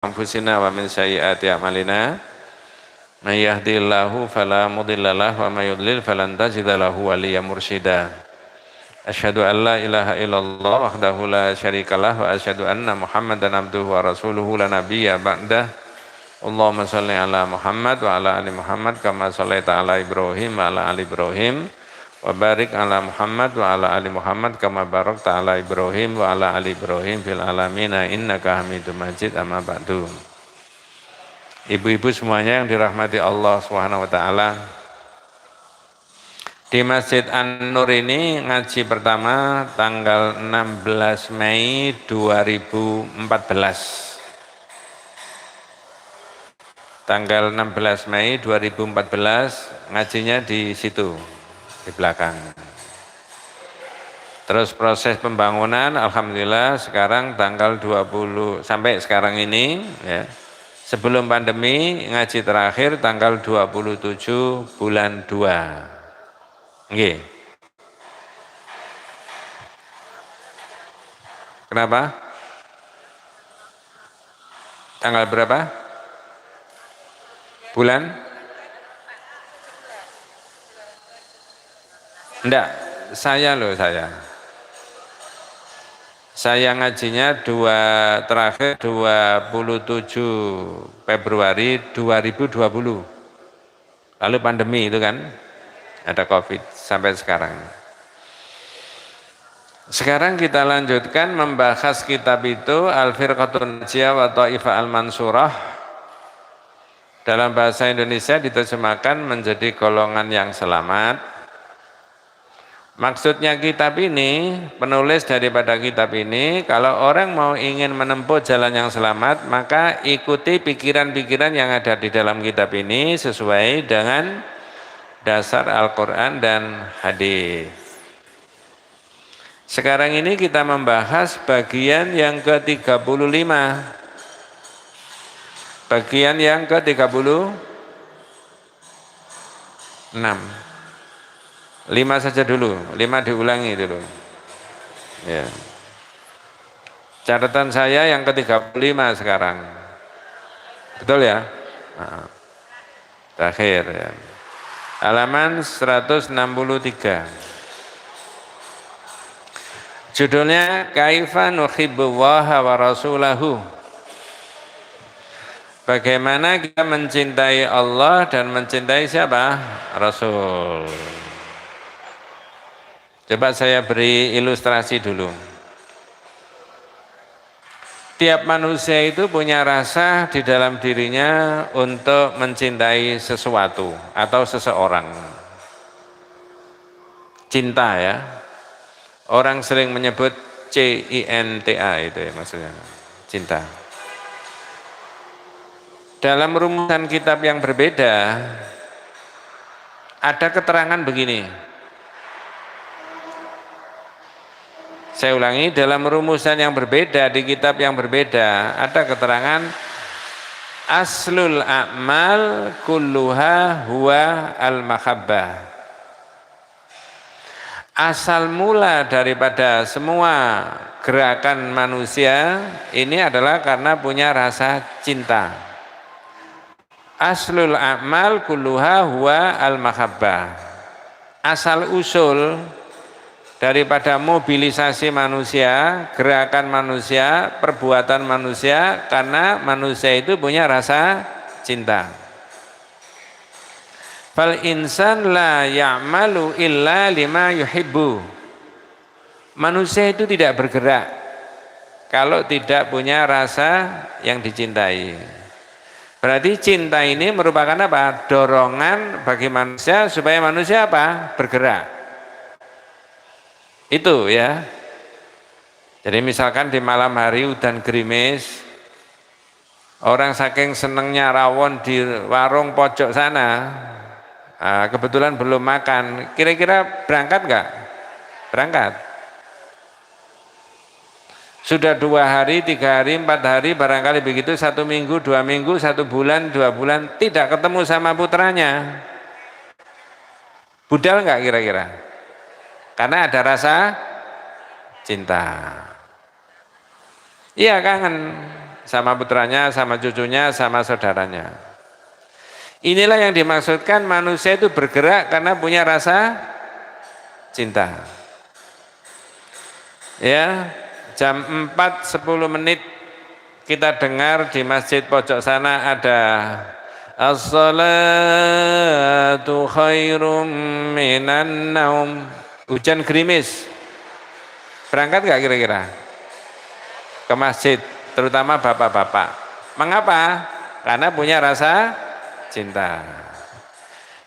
أنفسنا ومن سيئات أعمالنا من يهدي الله فلا مضل له ومن يضلل فلن تجد له وليا مرشدا أشهد أن لا إله إلا الله وحده لا شريك له وأشهد أن محمدا عبده ورسوله لا نبي بعده اللهم صل على محمد وعلى آل محمد كما صليت على إبراهيم وعلى آل إبراهيم وبارك على محمد وعلى آل محمد كما باركت على إبراهيم وعلى آل إبراهيم في العالمين إنك حميد مجيد أما بعد. Ibu-ibu semuanya yang dirahmati Allah Subhanahu wa taala. Di Masjid An-Nur ini ngaji pertama tanggal 16 Mei 2014. Tanggal 16 Mei 2014 ngajinya di situ, di belakang. Terus proses pembangunan alhamdulillah sekarang tanggal 20 sampai sekarang ini ya. Sebelum pandemi ngaji terakhir tanggal 27 bulan 2. Nggih. Kenapa? Tanggal berapa? Bulan? Enggak, saya. Saya ngajinya terakhir 27 Februari 2020. Lalu pandemi itu kan, ada COVID sampai sekarang. Sekarang kita lanjutkan membahas kitab itu Al-Firqatun Najiyah wa Tha'ifah Al-Mansurah. Dalam bahasa Indonesia diterjemahkan menjadi golongan yang selamat. Maksudnya kitab ini, penulis daripada kitab ini, kalau orang mau ingin menempuh jalan yang selamat, maka ikuti pikiran-pikiran yang ada di dalam kitab ini sesuai dengan dasar Al-Quran dan hadis. Sekarang ini kita membahas bagian yang ke-35. Bagian yang ke-36. 5 saja dulu, 5 diulangi dulu. Ya. Catatan saya yang ke-35 sekarang. Betul ya? Nah, terakhir ya. Halaman 163. Judulnya Kaifa nuhibbullaha wa rasulahu. Bagaimana kita mencintai Allah dan mencintai siapa? Rasul. Coba saya beri ilustrasi dulu. Tiap manusia itu punya rasa di dalam dirinya untuk mencintai sesuatu atau seseorang. Cinta ya. Orang sering menyebut CINTA itu ya maksudnya. Cinta. Dalam rumusan kitab yang berbeda, ada keterangan begini. Saya ulangi, dalam rumusan yang berbeda, di kitab yang berbeda, ada keterangan aslul a'mal kulluha huwa al-mahabbah. Asal mula daripada semua gerakan manusia ini adalah karena punya rasa cinta. Aslul a'mal kulluha huwa al-mahabbah. Asal usul daripada mobilisasi manusia, gerakan manusia, perbuatan manusia, karena manusia itu punya rasa cinta. Fal insan la ya'malu illa lima yuhibbu. Manusia itu tidak bergerak kalau tidak punya rasa yang dicintai. Berarti cinta ini merupakan apa? Dorongan bagi manusia supaya manusia apa? Bergerak. Itu ya. Jadi misalkan di malam hari udan gerimis, orang saking senengnya rawon di warung pojok sana, kebetulan belum makan, kira-kira berangkat enggak? Berangkat. Sudah 2 hari, 3 hari, 4 hari, barangkali begitu, 1 minggu, 2 minggu, 1 bulan, 2 bulan, tidak ketemu sama putranya. Budal enggak kira-kira? Karena ada rasa cinta. Iya kangen. sama putranya, sama cucunya, sama saudaranya. Inilah yang dimaksudkan manusia itu bergerak karena punya rasa cinta. Ya, jam 4:10 kita dengar di masjid pojok sana ada as-salatu khairum minan naum. Hujan gerimis. Berangkat nggak kira-kira ke masjid, terutama bapak-bapak? Mengapa? Karena punya rasa cinta.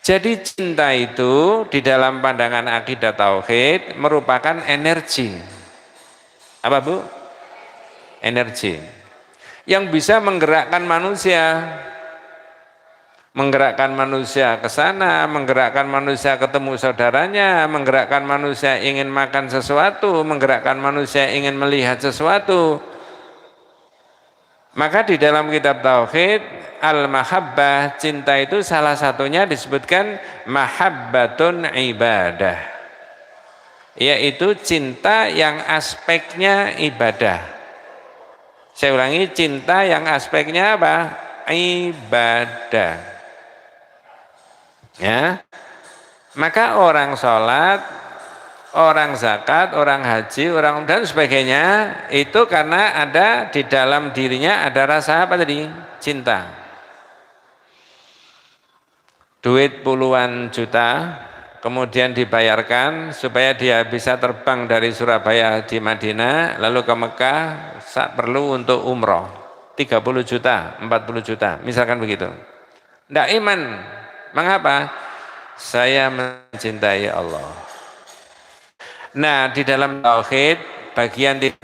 Jadi cinta itu di dalam pandangan akidah tauhid merupakan energi. Apa Bu? Energi yang bisa menggerakkan manusia. Menggerakkan manusia ke sana, menggerakkan manusia ketemu saudaranya, menggerakkan manusia ingin makan sesuatu, menggerakkan manusia ingin melihat sesuatu. Maka di dalam kitab tauhid al-mahabbah, cinta itu salah satunya disebutkan mahabbatun ibadah, yaitu cinta yang aspeknya ibadah. Saya ulangi, cinta yang aspeknya apa? Ibadah. Ya, maka orang sholat, orang zakat, orang haji, orang dan sebagainya itu karena ada di dalam dirinya ada rasa apa tadi? Cinta. Duit puluhan juta kemudian dibayarkan supaya dia bisa terbang dari Surabaya di Madinah lalu ke Mekah saat perlu untuk umroh 30 juta, 40 juta misalkan begitu. Tidak iman. Mengapa? Saya mencintai Allah. Nah, di dalam tauhid bagian 35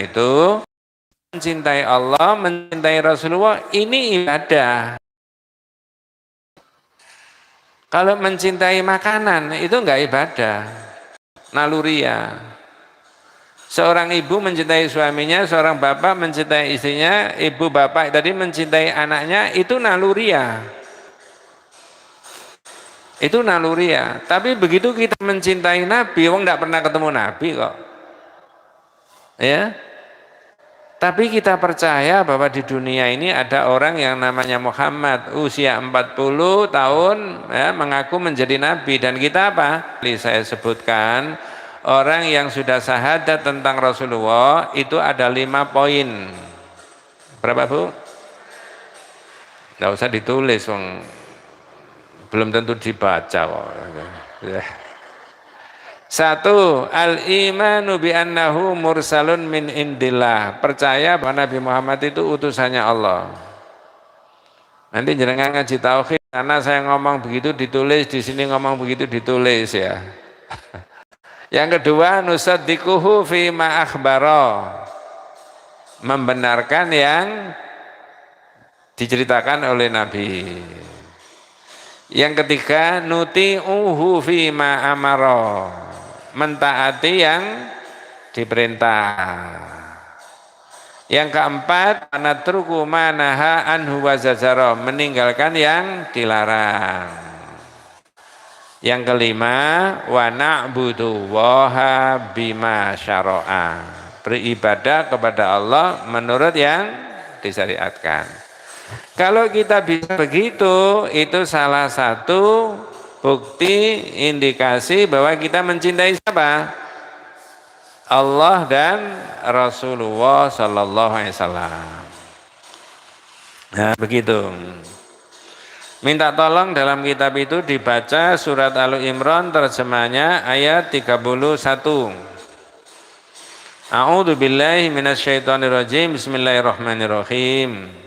itu mencintai Allah, mencintai Rasulullah ini ibadah. Kalau mencintai makanan itu enggak ibadah, naluria. Seorang ibu mencintai suaminya, seorang bapak mencintai istrinya, ibu bapak tadi mencintai anaknya itu naluria. Itu naluria. Tapi begitu kita mencintai Nabi, wong tidak pernah ketemu Nabi kok. Ya. Tapi kita percaya bahwa di dunia ini ada orang yang namanya Muhammad, usia 40 tahun ya, mengaku menjadi Nabi. Dan kita apa? Saya sebutkan, orang yang sudah syahadat tentang Rasulullah itu ada 5 poin. Berapa Bu? Tidak usah ditulis, wong. Belum tentu dibaca kok. Satu, al-imanu bi annahu mursalun min indillah. Percaya bahwa Nabi Muhammad itu utusannya Allah. Nanti jenengan ngaji tauhid karena saya ngomong begitu ditulis, di sini ngomong begitu ditulis ya. Yang kedua, nusaddiquhu fi ma akhbara. Membenarkan yang diceritakan oleh Nabi. Yang ketiga, nuti'uhu fi ma amara, mentaati yang diperintah. Yang keempat, natruku ma naha anhu wa zajara, meninggalkan yang dilarang. Yang kelima, wa na'budu waha bima syara'a, beribadah kepada Allah menurut yang disyariatkan. Kalau kita bisa begitu, itu salah satu bukti indikasi bahwa kita mencintai siapa? Allah dan Rasulullah Sallallahu Alaihi Wasallam. Nah, begitu. Minta tolong dalam kitab itu dibaca surat Al-Imran terjemahnya ayat 31. A'udzu billahi minasyaitonir rajim. Bismillahirrahmanirrahim.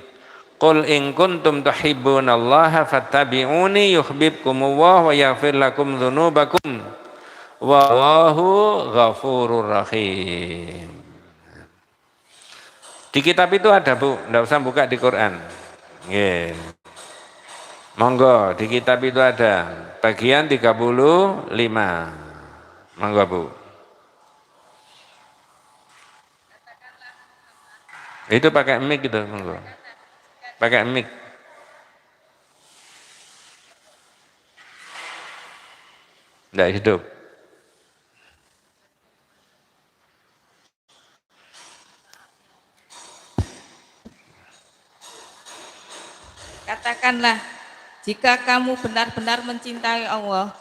Qul in kuntum tuhibbunallaha fattabi'uni yuhibbukumullah wa yaghfir lakum dzunubakum wallahu ghafurur rahim. Di kitab itu ada Bu, enggak usah buka di Quran. Nggih. Monggo, di kitab itu ada bagian 35. Monggo Bu. Itu pakai mic gitu, monggo. Pakai mic. Tidak hidup. Katakanlah, jika kamu benar-benar mencintai Allah,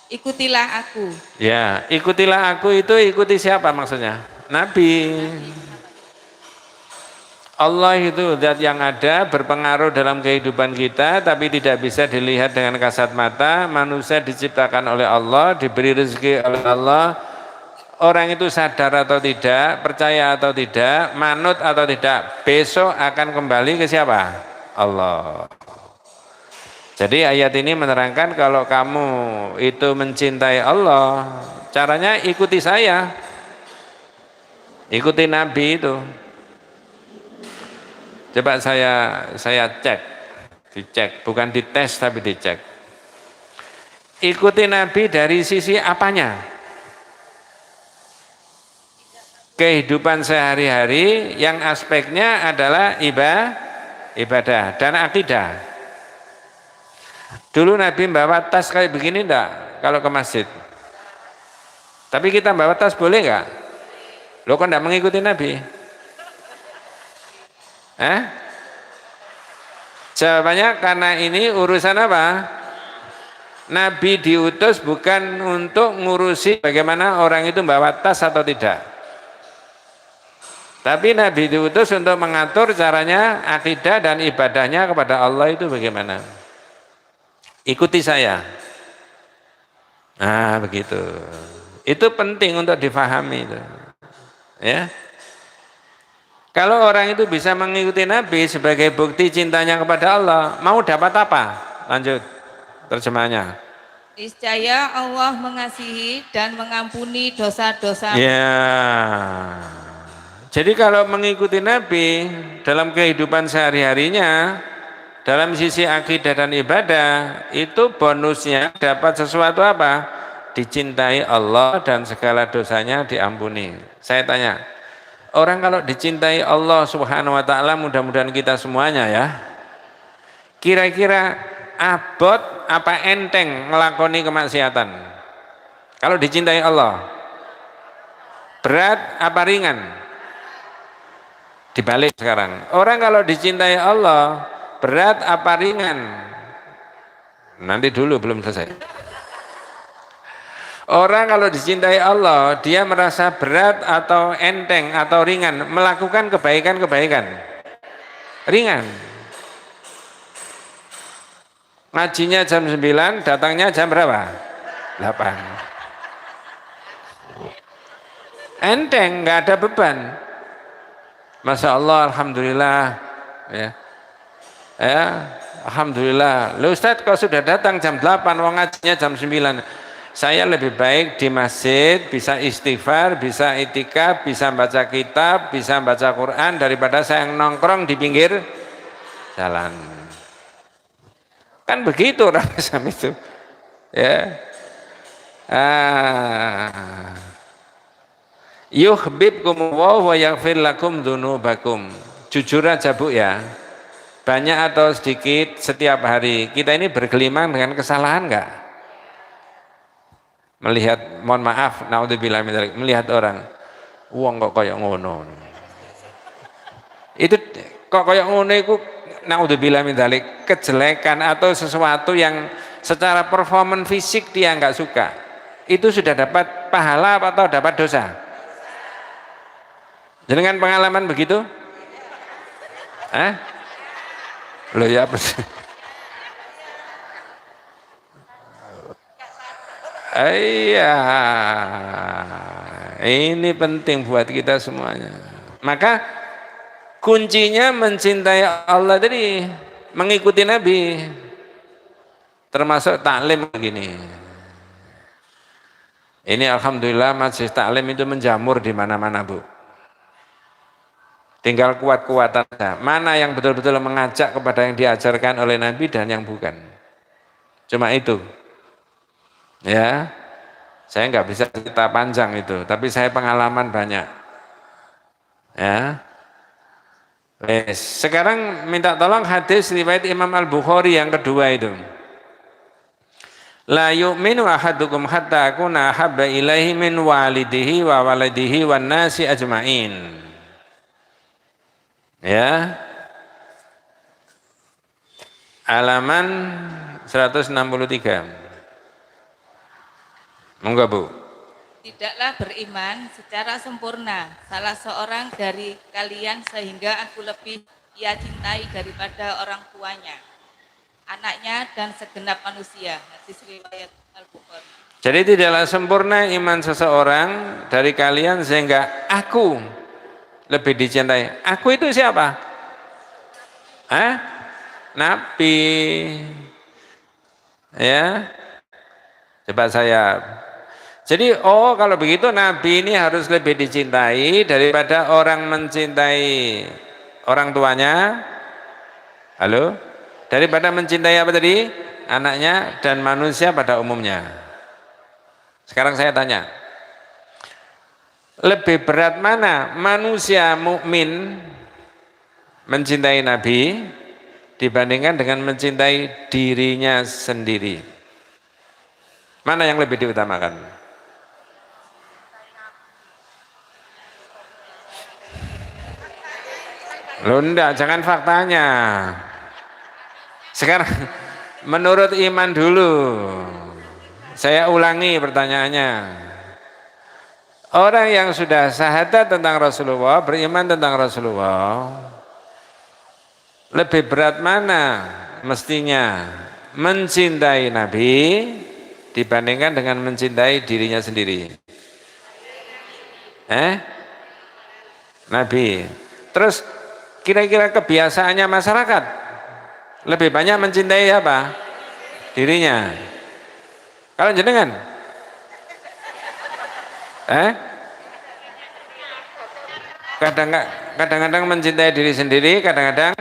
ikutilah aku. Ya, ikutilah aku itu ikuti siapa maksudnya? Nabi. Allah itu zat yang ada berpengaruh dalam kehidupan kita tapi tidak bisa dilihat dengan kasat mata. Manusia diciptakan oleh Allah, diberi rezeki oleh Allah. Orang itu sadar atau tidak, percaya atau tidak, manut atau tidak, besok akan kembali ke siapa? Allah. Jadi ayat ini menerangkan kalau kamu itu mencintai Allah, caranya ikuti saya. Ikuti Nabi itu. Coba saya cek, dicek, bukan dites tapi dicek. Ikuti Nabi dari sisi apanya? Kehidupan sehari-hari yang aspeknya adalah ibadah dan akidah. Dulu Nabi bawa tas kayak begini enggak kalau ke masjid? Tapi kita bawa tas boleh enggak? Lo kok enggak mengikuti Nabi? Jawabannya karena ini urusan apa? Nabi diutus bukan untuk ngurusi bagaimana orang itu bawa tas atau tidak. Tapi Nabi diutus untuk mengatur caranya akidah dan ibadahnya kepada Allah itu bagaimana. Ikuti saya. Nah begitu. Itu penting untuk difahami itu. Ya. Kalau orang itu bisa mengikuti Nabi sebagai bukti cintanya kepada Allah, mau dapat apa? Lanjut terjemahnya. Niscaya Allah mengasihi dan mengampuni dosa-dosa. Ya. Jadi kalau mengikuti Nabi dalam kehidupan sehari-harinya, dalam sisi akidah dan ibadah, itu bonusnya dapat sesuatu apa? Dicintai Allah dan segala dosanya diampuni. Saya tanya, orang kalau dicintai Allah Subhanahu wa taala, mudah-mudahan kita semuanya ya. Kira-kira abot apa enteng ngelakoni kemaksiatan? Kalau dicintai Allah, berat apa ringan? Dibalik sekarang. Orang kalau dicintai Allah, berat apa ringan? Nanti dulu belum selesai. Orang kalau dicintai Allah, dia merasa berat atau enteng atau ringan melakukan kebaikan-kebaikan. Ringan. Ngajinya jam 9, datangnya jam berapa? 8. Enteng, nggak ada beban. Masya Allah, Alhamdulillah. Ya, Alhamdulillah. Loh Ustaz, kau sudah datang jam 8, wong ngajinya jam 9. Saya lebih baik di masjid, bisa istighfar, bisa itikaf, bisa baca kitab, bisa baca Quran daripada saya yang nongkrong di pinggir jalan. Kan begitu orang Islam itu. Ya. Yuhibbukum wa yaghfir lakum dzunubakum. Jujur aja Bu ya. Banyak atau sedikit setiap hari kita ini bergelimang dengan kesalahan enggak? Melihat, mohon maaf, naudzubillah min dzalik, melihat orang, wong kok kayak ngono. Itu kok kayak ngono iku naudzubillah min dzalik, kejelekan atau sesuatu yang secara performan fisik dia enggak suka. Itu sudah dapat pahala atau dapat dosa? Dengan pengalaman begitu? Loh ya iya, ini penting buat kita semuanya. Maka kuncinya mencintai Allah tadi, mengikuti Nabi, termasuk taklim begini. Ini alhamdulillah majelis taklim itu menjamur di mana-mana Bu. Tinggal kuat-kuatan saja. Mana yang betul-betul mengajak kepada yang diajarkan oleh Nabi dan yang bukan. Cuma itu. Ya, saya nggak bisa cerita panjang itu, tapi saya pengalaman banyak. Ya, sekarang minta tolong hadis riwayat Imam Al-Bukhari yang kedua itu. La yu'minu ahadukum hatta akuna habba ilaihi min walidihi wa waladihi wan nasi ajmain. Ya. halaman 163. Monggo Bu. Tidaklah beriman secara sempurna salah seorang dari kalian sehingga aku lebih ia cintai daripada orang tuanya, anaknya dan segenap manusia. Hadis riwayat Al-Bukhari. Jadi tidaklah sempurna iman seseorang dari kalian sehingga aku lebih dicintai. Aku itu siapa? Nabi. Ya. Coba saya. Jadi kalau begitu Nabi ini harus lebih dicintai daripada orang mencintai orang tuanya. Halo? Daripada mencintai apa tadi? Anaknya dan manusia pada umumnya. Sekarang saya tanya. Lebih berat mana manusia mukmin mencintai Nabi dibandingkan dengan mencintai dirinya sendiri? Mana yang lebih diutamakan? Loh enggak, jangan faktanya. Sekarang menurut iman dulu. Saya ulangi pertanyaannya. Orang yang sudah syahadat tentang Rasulullah, beriman tentang Rasulullah, lebih berat mana mestinya mencintai Nabi dibandingkan dengan mencintai dirinya sendiri? Nabi. Terus kira-kira kebiasaannya masyarakat lebih banyak mencintai apa? Dirinya. Kalau jenengan? Kadang-kadang mencintai diri sendiri, kadang-kadang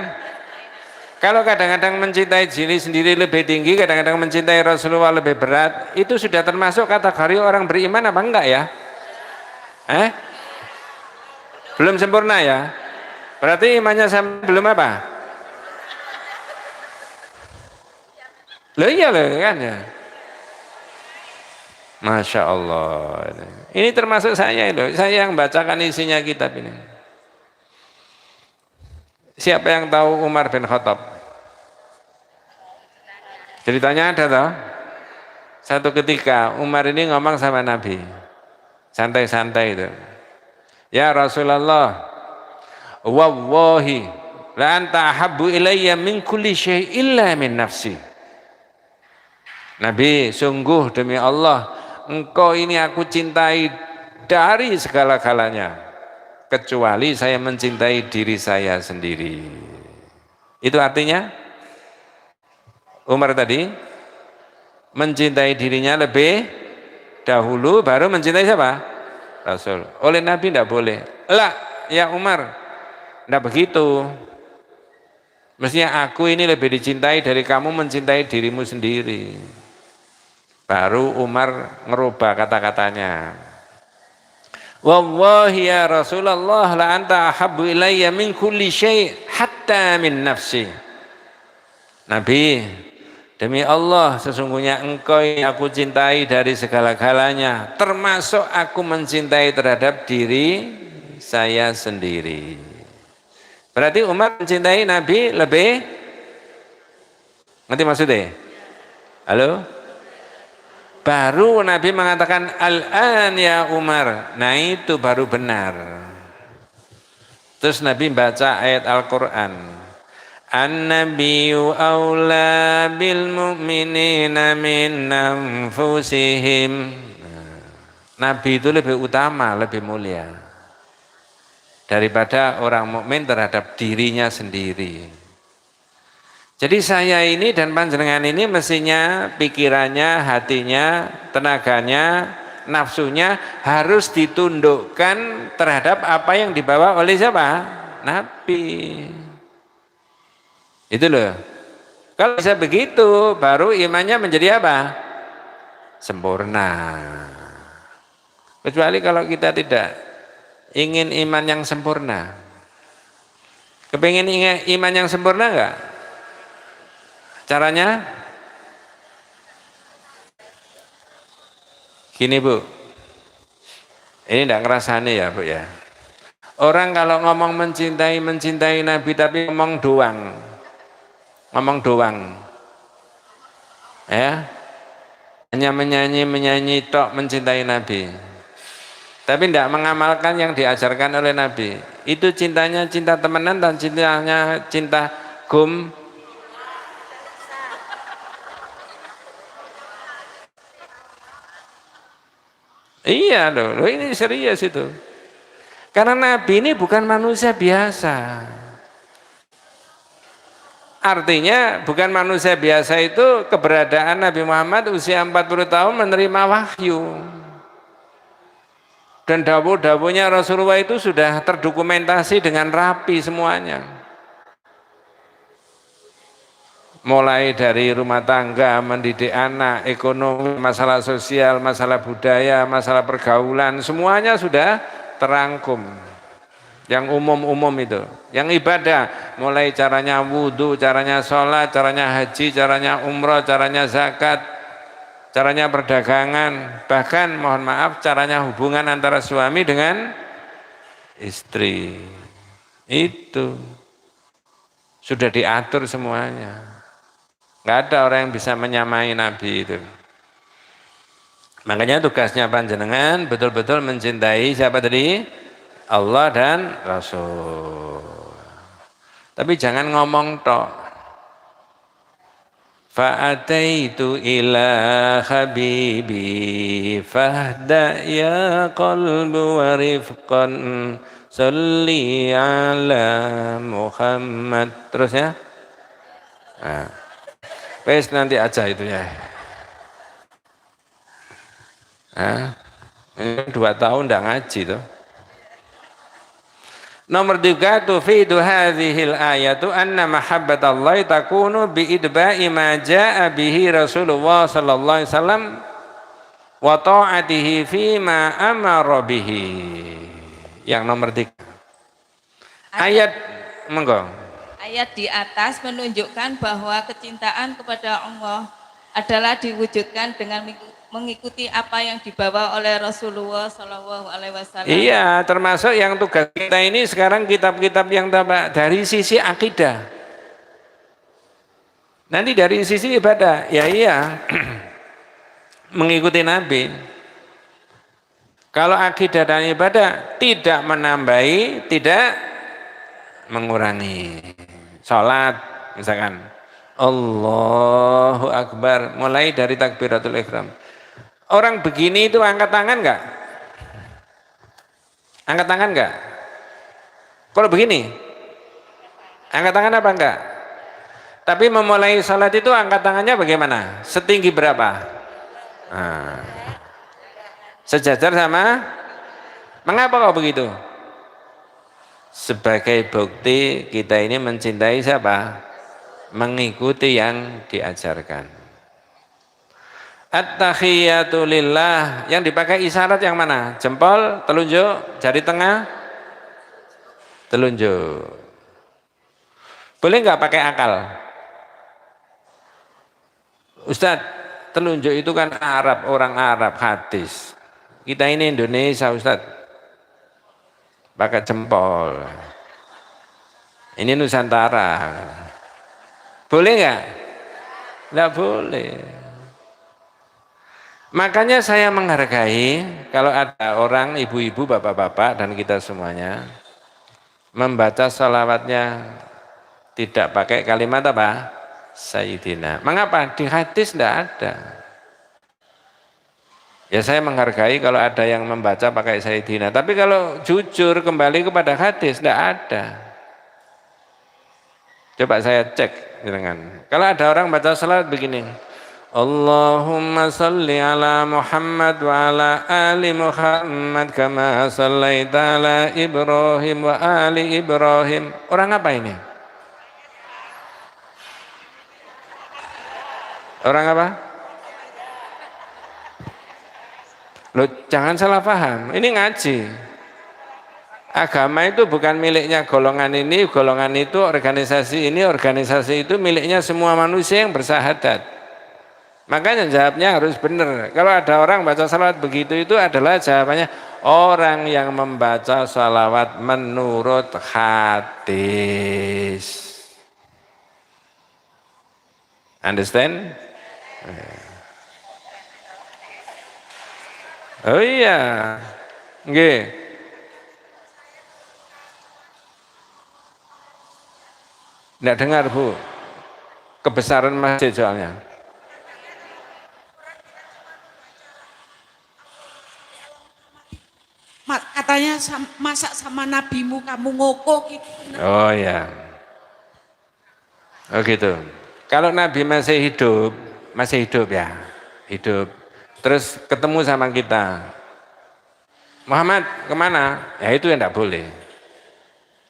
kalau kadang-kadang mencintai diri sendiri lebih tinggi, kadang-kadang mencintai Rasulullah lebih berat, itu sudah termasuk kategori orang beriman apa enggak ya? Belum sempurna ya? Berarti imannya belum apa? Loh iya loh kan ya. Masya Allah. Ini termasuk saya itu. Saya yang bacakan isinya kitab ini. Siapa yang tahu Umar bin Khattab? Ceritanya ada toh? Satu ketika Umar ini ngomong sama Nabi. Santai-santai itu. Ya Rasulullah, wallahi la anta ahabbu ilayya min kulli syai' illa min nafsi. Nabi, sungguh demi Allah, engkau ini aku cintai dari segala-galanya, kecuali saya mencintai diri saya sendiri. Itu artinya Umar tadi mencintai dirinya lebih dahulu, baru mencintai siapa? Rasul. Oleh Nabi tidak boleh. Lah, ya Umar, tidak begitu. Mestinya aku ini lebih dicintai dari kamu mencintai dirimu sendiri. Baru Umar ngerubah kata-katanya. Wallahi ya Rasulullah la anta ahabbu ilayya min kulli syai' hatta min nafsi. Nabi, demi Allah sesungguhnya engkau yang aku cintai dari segala-galanya, termasuk aku mencintai terhadap diri saya sendiri. Berarti Umar mencintai Nabi lebih, ngerti maksudnya? Halo? Baru Nabi mengatakan al-an ya Umar. Nah itu baru benar. Terus Nabi baca ayat Al-Quran. An-nabiyyu awla bil mu'minina min anfusihim. Nabi itu lebih utama, lebih mulia daripada orang mukmin terhadap dirinya sendiri. Jadi saya ini dan panjenengan ini mestinya pikirannya, hatinya, tenaganya, nafsunya harus ditundukkan terhadap apa yang dibawa oleh siapa? Nabi. Itu loh. Kalau bisa begitu, baru imannya menjadi apa? Sempurna. Kecuali kalau kita tidak ingin iman yang sempurna. Kepingin iman yang sempurna enggak? Caranya? Gini Bu. Ini enggak ngerasani ya Bu ya. Orang kalau ngomong mencintai Nabi tapi ngomong doang. ngomong doang. Ya, hanya menyanyi tok mencintai Nabi. Tapi tidak mengamalkan yang diajarkan oleh Nabi. Itu cintanya cinta temenan dan cintanya cinta gum. Iya loh, ini serius itu. Karena Nabi ini bukan manusia biasa. Artinya bukan manusia biasa itu keberadaan Nabi Muhammad usia 40 tahun menerima wahyu. Dan dawuh-dawuhnya Rasulullah itu sudah terdokumentasi dengan rapi semuanya. Mulai dari rumah tangga, mendidik anak, ekonomi, masalah sosial, masalah budaya, masalah pergaulan, semuanya sudah terangkum. Yang umum-umum itu, yang ibadah, mulai caranya wudhu, caranya sholat, caranya haji, caranya umroh, caranya zakat, caranya perdagangan, bahkan mohon maaf caranya hubungan antara suami dengan istri. Itu sudah diatur semuanya. Nggak ada orang yang bisa menyamai Nabi itu. Makanya tugasnya panjenengan betul-betul mencintai siapa tadi? Allah dan Rasul. Tapi jangan ngomong tok. Fa'ataitu ila habibi fahda ya qalbu wa rifqan salli ala Muhammad. Terus ya. Nah. Wes nanti aja itu ya. Ini 2 tahun tidak ngaji tuh. Nomor 3 tufidu hadhil ayatu anna mahabbatallahi takunu bi idba'i ma jaa bihi Rasulullah sallallahu alaihi wasallam wa ta'atihi fi ma amara bihi. Yang nomor 3. Ayat monggo. Ayat di atas menunjukkan bahwa kecintaan kepada Allah adalah diwujudkan dengan mengikuti apa yang dibawa oleh Rasulullah Shallallahu Alaihi Wasallam. Iya, termasuk yang tugas kita ini sekarang kitab-kitab yang dari sisi akidah. Nanti dari sisi ibadah, ya iya, mengikuti Nabi. Kalau akidah dan ibadah tidak menambahi, tidak mengurangi. Salat misalkan Allahu Akbar mulai dari takbiratul ihram. Orang begini itu angkat tangan enggak? Angkat tangan enggak? Kalau begini angkat tangan apa enggak? Tapi memulai salat itu angkat tangannya bagaimana? Setinggi berapa? Nah, sejajar sama? Mengapa kok begitu? Sebagai bukti kita ini mencintai siapa? Mengikuti yang diajarkan. At-tahiyatu lillah, yang dipakai isyarat yang mana? Jempol, telunjuk, jari tengah, telunjuk. Boleh nggak pakai akal? Ustadz, telunjuk itu kan Arab, orang Arab, hadis. Kita ini Indonesia Ustadz, pakai jempol. Ini Nusantara. Boleh nggak? Nggak boleh. Makanya saya menghargai kalau ada orang, ibu-ibu, bapak-bapak, dan kita semuanya membaca salawatnya tidak pakai kalimat apa? Sayyidina. Mengapa? Di hadis tidak ada. Ya saya menghargai kalau ada yang membaca pakai Sayyidina. Tapi kalau jujur kembali kepada hadis, tidak ada. Coba saya cek. Kalau ada orang baca salawat begini. Allahumma salli ala Muhammad wa ala ali Muhammad kama sallaita ala Ibrahim wa ali Ibrahim. Orang apa ini? Orang apa? Loh, jangan salah paham, ini ngaji. Agama itu bukan miliknya golongan ini, golongan itu, organisasi ini, organisasi itu, miliknya semua manusia yang bersahadat. Makanya jawabnya harus benar. Kalau ada orang baca salawat begitu, itu adalah jawabannya orang yang membaca salawat menurut hadis. Understand? Oh iya. Nggih. Nggak dengar, Bu. Kebesaran masjid soalnya. Katanya masak sama nabimu kamu ngoko gitu. Oh ya. Oh gitu. Kalau Nabi masih hidup ya, hidup. Terus ketemu sama kita, Muhammad kemana? Ya itu yang tidak boleh.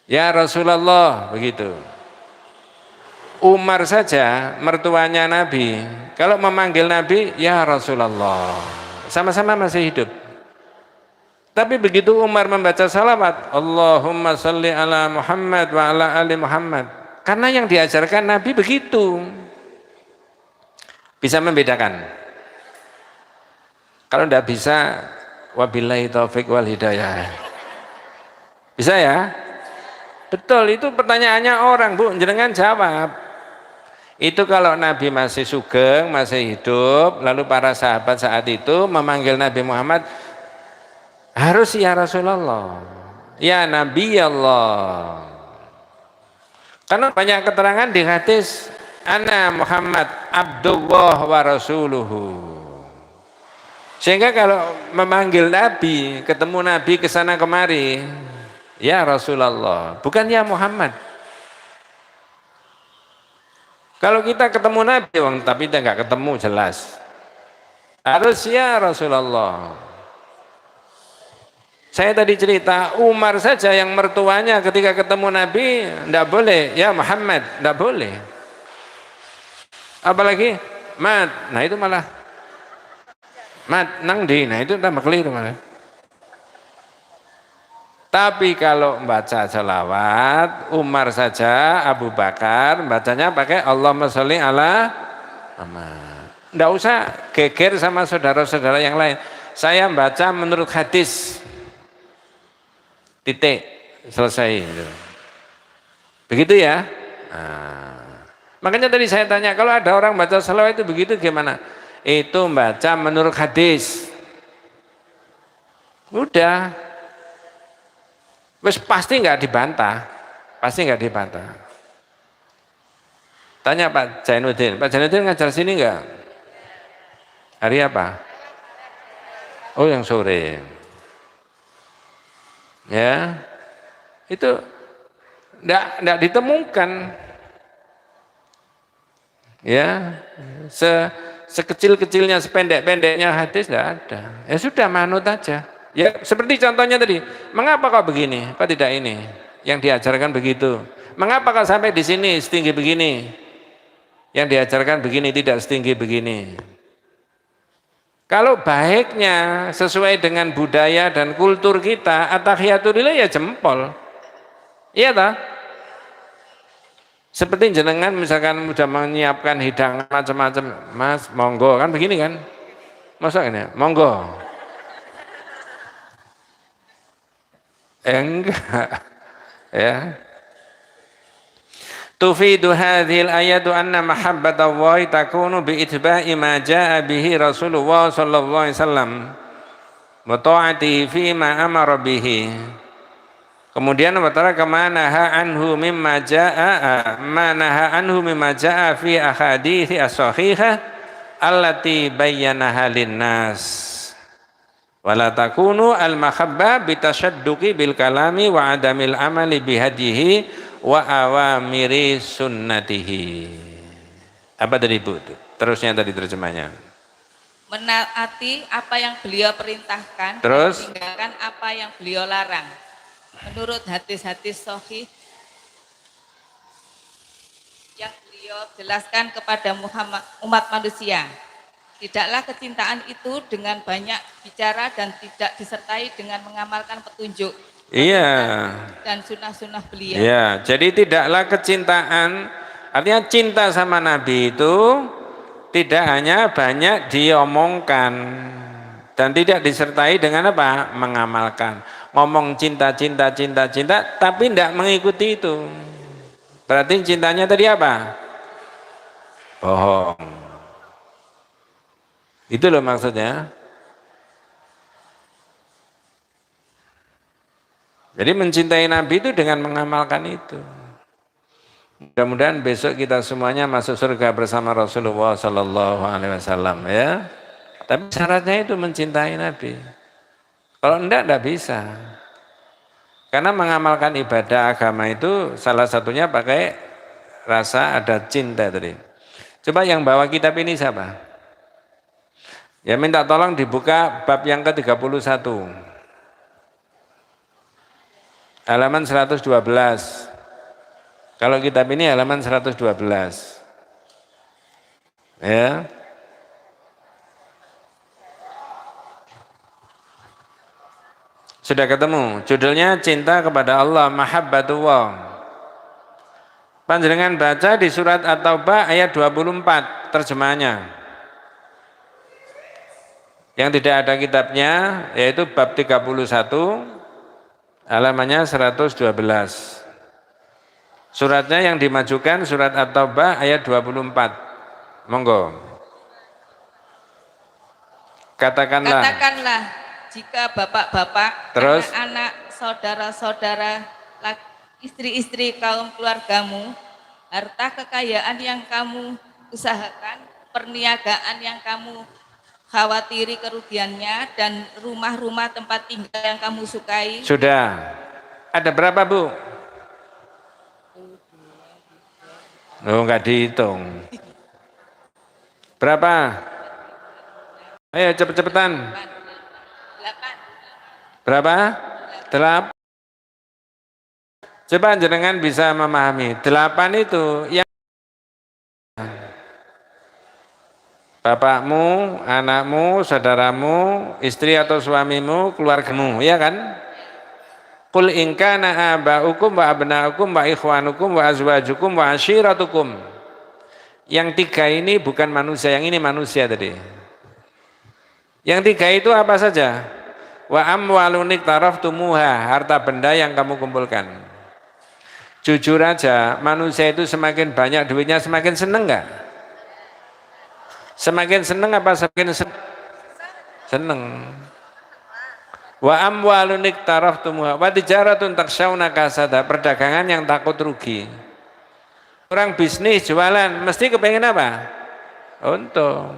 Ya Rasulullah begitu. Umar saja mertuanya Nabi, kalau memanggil Nabi, ya Rasulullah, sama-sama masih hidup. Tapi begitu Umar membaca salawat, Allahumma salli ala Muhammad wa ala ali Muhammad, karena yang diajarkan Nabi begitu. Bisa membedakan. Kalau tidak bisa, wabillahi taufik wal hidayah. Bisa ya? Betul, itu pertanyaannya orang, Bu, jenengan jawab. Itu kalau Nabi masih sugeng, masih hidup, lalu para sahabat saat itu memanggil Nabi Muhammad, harus ya Rasulullah, ya Nabi Allah. Karena banyak keterangan di hadis, ana Muhammad Abdullah wa Rasuluhu. Sehingga kalau memanggil Nabi, ketemu Nabi ke sana kemari, ya Rasulullah, bukan ya Muhammad. Kalau kita ketemu Nabi, tapi kita nggak ketemu jelas, harus ya Rasulullah. Saya tadi cerita, Umar saja yang mertuanya ketika ketemu Nabi, tidak boleh, ya Muhammad, tidak boleh. Apalagi, Mat, nah itu malah, Mat, nang di, nah itu tambah keliru malah. Tapi kalau membaca selawat, Umar saja, Abu Bakar, bacanya pakai Allahumma sholli ala Muhammad. Tidak usah geger sama saudara-saudara yang lain. Saya baca menurut hadis. Titik, selesai. Begitu ya. Nah, makanya tadi saya tanya, kalau ada orang baca selawat itu begitu gimana? Itu baca menurut hadis. Udah. Wes pasti nggak dibantah. Pasti nggak dibantah. Tanya Pak Jainuddin. Pak Jainuddin ngajar sini nggak? Hari apa? Oh yang sore. Ya, itu tidak ditemukan, ya, sekecil-kecilnya, sependek-pendeknya hadis tidak ada. Ya sudah, manut aja. Ya seperti contohnya tadi, mengapa kau begini, kau tidak ini? Yang diajarkan begitu. Mengapa kau sampai di sini setinggi begini? Yang diajarkan begini, tidak setinggi begini. Kalau baiknya sesuai dengan budaya dan kultur kita, at-tahiyatulillah ya jempol. Iya tak? Seperti jenengan misalkan sudah menyiapkan hidangan macam-macam, Mas, monggo, kan begini kan? Masa ini, monggo. Enggak. Ya. Tufidu hadhil ayatu anna mahabbatallahi takunu bi itba'i ma jaa bihi Rasulullah sallallahu alaihi wasallam wa ta'ati fi ma amara bihi. Kemudian watara kama naha anhu mimma jaa ma naha anhu mimma jaa fi ahadithi as-sahihah allati bayyanaha lin-nas. Wala takunu al-mahabba bitashadduqi bil kalami wa adamil amali bihadihi wa awamiri sunnatihi. Apa tadi Bu? Terusnya tadi terjemahnya. Menaati apa yang beliau perintahkan, Terus? dan tinggalkan apa yang beliau larang. Menurut hadis-hadis sahih yang beliau jelaskan kepada umat manusia. Tidaklah kecintaan itu dengan banyak bicara dan tidak disertai dengan mengamalkan petunjuk. Iya. Dan sunnah-sunnah beliau. Iya, jadi tidaklah kecintaan, artinya cinta sama Nabi itu tidak hanya banyak diomongkan dan tidak disertai dengan apa? Mengamalkan. Ngomong cinta, cinta, cinta, cinta, tapi tidak mengikuti itu. Berarti cintanya tadi apa? bohong. Itu loh maksudnya. Jadi mencintai Nabi itu dengan mengamalkan itu. Mudah-mudahan besok kita semuanya masuk surga bersama Rasulullah Sallallahu Alaihi Wasallam ya. Tapi syaratnya itu mencintai Nabi. Kalau enggak bisa. Karena mengamalkan ibadah agama itu salah satunya pakai rasa ada cinta tadi. Coba yang bawa kitab ini siapa? Ya minta tolong dibuka bab yang ke-31. Halaman 112. Kalau kitab ini halaman 112. Ya. Sudah ketemu. Judulnya Cinta kepada Allah, Mahabbatullah. Panjenengan baca di surat At-Taubah ayat 24 terjemahannya. Yang tidak ada kitabnya yaitu bab 31 halamannya 112. Suratnya yang dimajukan surat At-Taubah ayat 24. Monggo. Katakanlah jika bapak-bapak, Terus? anak-anak, saudara-saudara, istri-istri kaum keluargamu, harta kekayaan yang kamu usahakan, perniagaan yang kamu khawatiri kerugiannya, dan rumah-rumah tempat tinggal yang kamu sukai. Sudah. Ada berapa, Bu? Oh, enggak dihitung. Berapa? Ayo cepet-cepetan. 8. Berapa? 8. Coba jenengan bisa memahami. 8 itu yang bapakmu, anakmu, saudaramu, istri atau suamimu, keluargamu, ya kan? Qul in kana aba'ukum wa abna'ukum wa ikhwanukum wa azwajukum wa ashiratukum. Yang 3 ini bukan manusia, yang ini manusia tadi. Yang 3 itu apa saja? Wa amwalun iktaraftumuha, harta benda yang kamu kumpulkan. Jujur aja, manusia itu semakin banyak duitnya semakin seneng enggak? Semakin seneng apa semakin seneng? Wa amwalun iktaraftumuha wa tijaratun takshawna kasada, perdagangan yang takut rugi. Orang bisnis jualan mesti kepengen apa? Untung.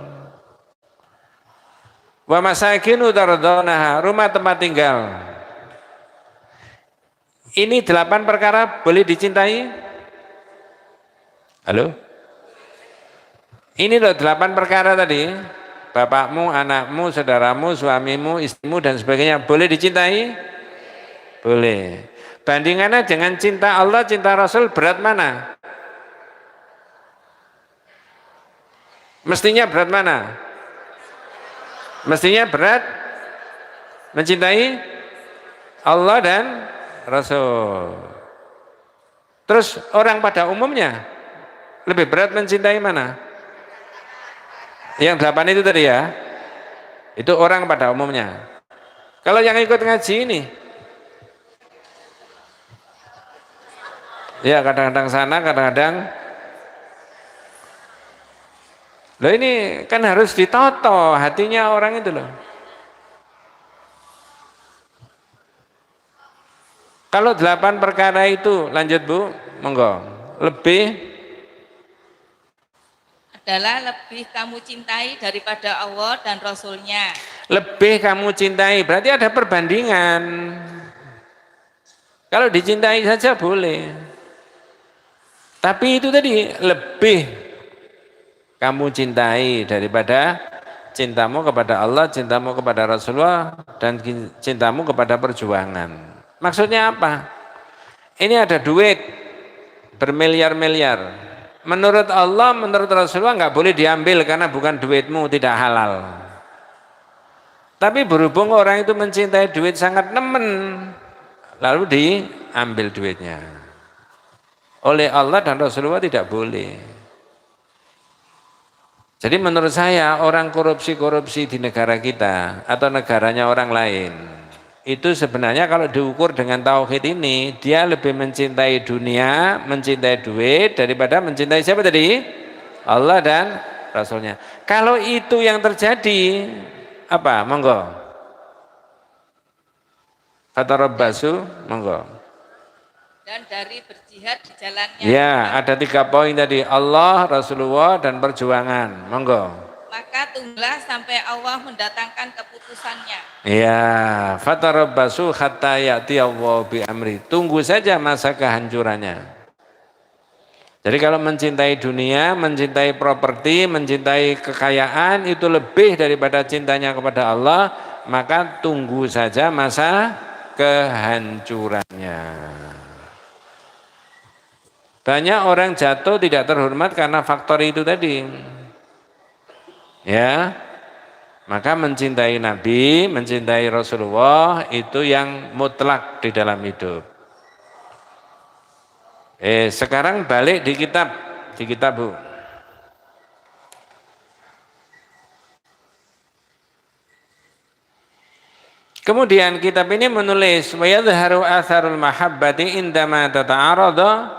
Wa masakinu tardawnaha, rumah tempat tinggal. Ini 8 perkara boleh dicintai? Halo? Ini loh 8 perkara tadi. Bapakmu, anakmu, saudaramu, suamimu, istrimu dan sebagainya. Boleh dicintai? Boleh. Bandingannya dengan cinta Allah, cinta Rasul, berat mana? Mestinya berat mana? Mestinya berat mencintai Allah dan Rasul. Terus orang pada umumnya lebih berat mencintai mana? Yang 8 itu tadi ya. Itu orang pada umumnya. Kalau yang ikut ngaji ini, ya kadang-kadang sana, kadang-kadang. Loh ini kan harus ditoto hatinya orang itu loh. Kalau 8 perkara itu, lanjut Bu, monggo. Adalah lebih kamu cintai daripada Allah dan Rasulnya. Lebih kamu cintai, berarti ada perbandingan. Kalau dicintai saja boleh. Tapi itu tadi, lebih kamu cintai daripada cintamu kepada Allah, cintamu kepada Rasulullah, dan cintamu kepada perjuangan. Maksudnya apa? Ini ada duit bermiliar-miliar. Menurut Allah, menurut Rasulullah nggak boleh diambil karena bukan duitmu, tidak halal. Tapi berhubung orang itu mencintai duit sangat nemen, lalu diambil duitnya. Oleh Allah dan Rasulullah tidak boleh. Jadi menurut saya orang korupsi-korupsi di negara kita atau negaranya orang lain itu sebenarnya kalau diukur dengan tauhid ini dia lebih mencintai dunia, mencintai duit daripada mencintai siapa tadi? Allah dan Rasulnya. Kalau itu yang terjadi, apa? Monggo. Fatarabbasu, monggo. Dan dari berjihad di jalannya. Ya, ada 3 poin tadi. Allah, Rasulullah, dan perjuangan. Monggo. Maka tunggulah sampai Allah mendatangkan keputusannya. Ya, fatarabbasu hatta ya'ti Allah bi amri. Tunggu saja masa kehancurannya. Jadi kalau mencintai dunia, mencintai properti, mencintai kekayaan itu lebih daripada cintanya kepada Allah, maka tunggu saja masa kehancurannya. Banyak orang jatuh tidak terhormat karena faktor itu tadi. Ya. Maka mencintai Nabi, mencintai Rasulullah itu yang mutlak di dalam hidup. Sekarang balik di kitab Bu. Kemudian kitab ini menulis wa yadhharu atharul mahabbati indama tata'arada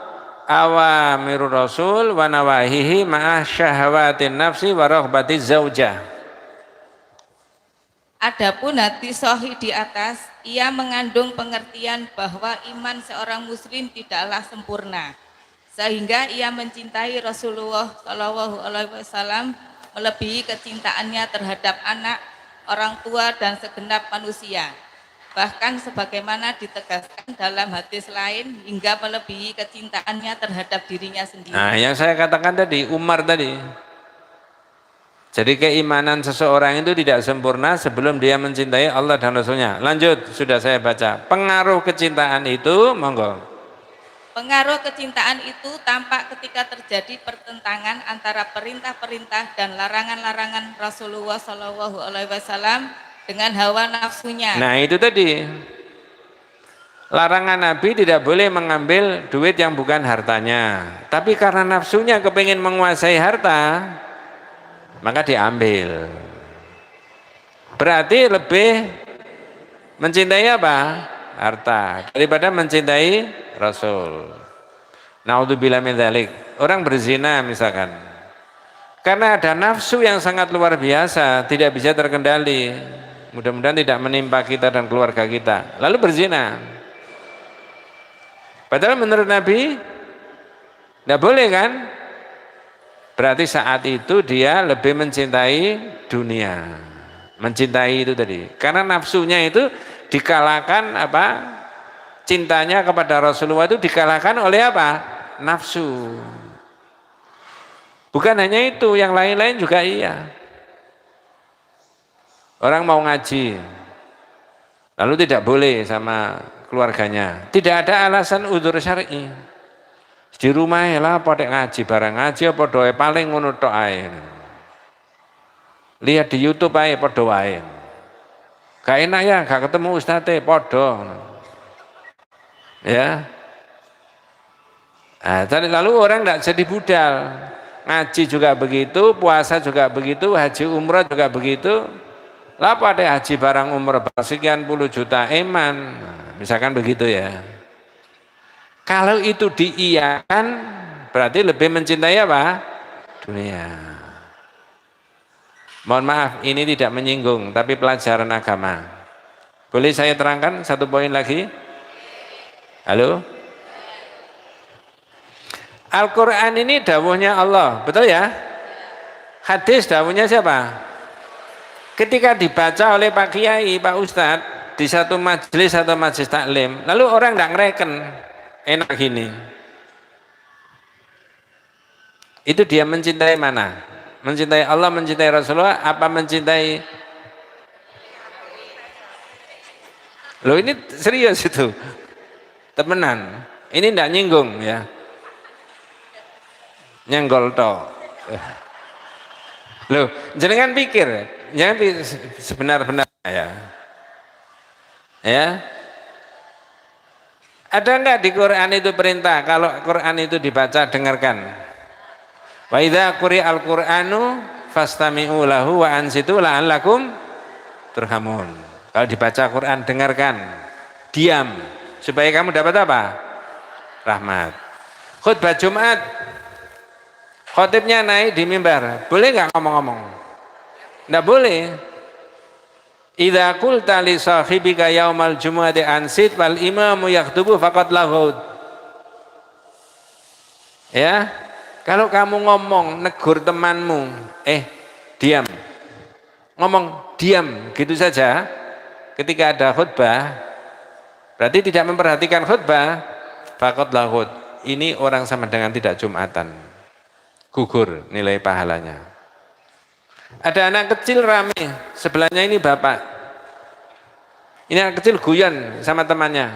awamirur rasul wa nawahihi ma'a syahwatin nafsi wa raghbati zaujah. Adapun hati sahih di atas, ia mengandung pengertian bahwa iman seorang muslim tidaklah sempurna, sehingga ia mencintai Rasulullah SAW melebihi kecintaannya terhadap anak, orang tua dan segenap manusia. Bahkan sebagaimana ditegaskan dalam hadis lain hingga melebihi kecintaannya terhadap dirinya sendiri. Nah, yang saya katakan tadi, Umar tadi. Jadi keimanan seseorang itu tidak sempurna sebelum dia mencintai Allah dan Rasulnya. Lanjut, sudah saya baca. Pengaruh kecintaan itu, monggo. Pengaruh kecintaan itu tampak ketika terjadi pertentangan antara perintah-perintah dan larangan-larangan Rasulullah SAW dengan hawa nafsunya. Nah itu tadi. Larangan Nabi tidak boleh mengambil duit yang bukan hartanya. Tapi karena nafsunya kepingin menguasai harta, maka diambil. Berarti lebih mencintai apa? Harta daripada mencintai Rasul. Naudzubillah min dzalik. Orang berzina misalkan, karena ada nafsu yang sangat luar biasa, tidak bisa terkendali. Mudah-mudahan tidak menimpa kita dan keluarga kita. Lalu berzina. Padahal menurut Nabi tidak boleh kan? Berarti saat itu dia lebih mencintai dunia, mencintai itu tadi. Karena nafsunya itu dikalahkan apa? Cintanya kepada Rasulullah itu dikalahkan oleh apa? Nafsu. Bukan hanya itu, yang lain-lain juga iya. Orang mau ngaji, lalu tidak boleh sama keluarganya. Tidak ada alasan udzur syar'i. Di rumah lah pada ngaji barang ngaji apa doa paling ngono tok ae. Lihat di YouTube ae padha wae. Gak enak ya gak ketemu ustadz padha. Ya. Nah, lalu orang tidak jadi budal. Ngaji juga begitu, puasa juga begitu, haji umrah juga begitu. Lah pada haji barang umrah sekian puluh juta eman. Nah, misalkan begitu ya. Kalau itu diiyakan berarti lebih mencintai apa? Dunia. Mohon maaf, ini tidak menyinggung, tapi pelajaran agama. Boleh saya terangkan satu poin lagi? Halo? Al-Quran ini dawuhnya Allah, betul ya? Hadis dawuhnya siapa? Ketika dibaca oleh Pak Kiai, Pak Ustadz, di satu majelis atau majelis taklim, lalu orang tidak ngereken. Enak gini. Itu dia mencintai mana? Mencintai Allah, mencintai Rasulullah, apa mencintai? Loh ini serius itu. Temenan. Ini tidak nyinggung ya. Nyenggol toh. Loh, jangan pikir. Jangan sebenar-benar ya. Ya. Ada enggak di Quran itu perintah kalau Quran itu dibaca dengarkan. Wa idza quri'al Qur'anu fastami'u lahu wa ansitu la'allakum turhamun. Kalau dibaca Quran dengarkan, diam supaya kamu dapat apa? Rahmat. Khutbah Jumat Khotibnya naik di mimbar, boleh nggak ngomong-ngomong? Nggak boleh. Idza qulta li sahibika yaumal jumu'ati ansit wal imamu yaktubu faqad laghut. Ya, kalau kamu ngomong negur temanmu, diam. Ngomong diam gitu saja ketika ada khutbah, berarti tidak memperhatikan khutbah, faqad laghut. Ini orang sama dengan tidak Jumatan. Gugur nilai pahalanya. Ada anak kecil rame, sebelahnya ini bapak. Ini anak kecil guyon sama temannya.